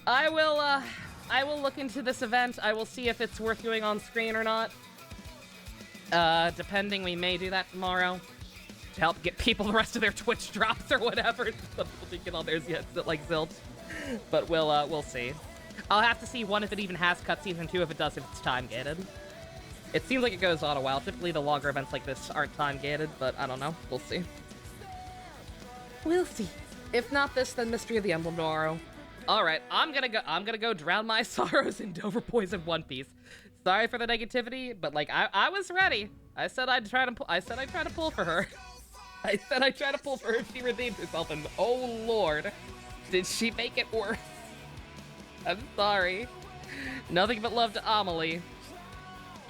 I will look into this event. I will see if it's worth doing on screen or not. Depending, we may do that tomorrow to help get people the rest of their Twitch drops or whatever. Some people didn't get all theirs yet, like Zilt. But we'll see. I'll have to see, one, if it even has cutscenes, and two, if it does, if it's time-gated. It seems like it goes on a while. Typically, the longer events like this aren't time-gated, but I don't know. We'll see. We'll see. If not this, then Mystery of the Emblem tomorrow. Alright, I'm gonna go drown my sorrows in Dover Boys of One Piece. Sorry for the negativity, but like I was ready. I said I'd try to pull for her. I said I'd try to pull for her if she redeemed herself, and oh lord, did she make it worse. I'm sorry. Nothing but love to Amelie.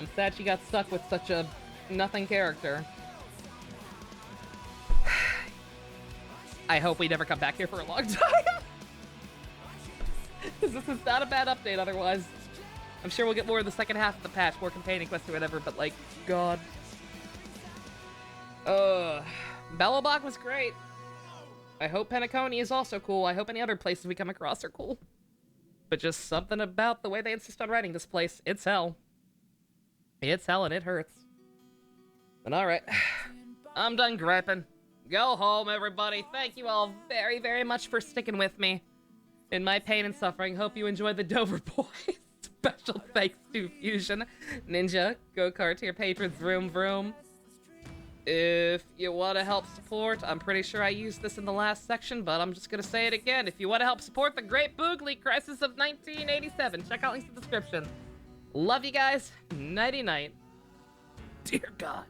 I'm sad she got stuck with such a nothing character. I hope we never come back here for a long time. Because this is not a bad update otherwise. I'm sure we'll get more in the second half of the patch, more companion quests or whatever, but like, God. Bellobach was great. I hope Penacony is also cool. I hope any other places we come across are cool. But just something about the way they insist on writing this place. It's hell. It's hell and it hurts. But alright. I'm done griping. Go home, everybody. Thank you all very, very much for sticking with me in my pain and suffering. Hope you enjoyed the Dover Boys. Special thanks to Fusion, Ninja, Go-Kart, your patrons, Vroom Vroom. If you want to help support, I'm pretty sure I used this in the last section, but I'm just going to say it again. If you want to help support the Great Boogly Crisis of 1987, check out links in the description. Love you guys. Nighty-night. Dear God.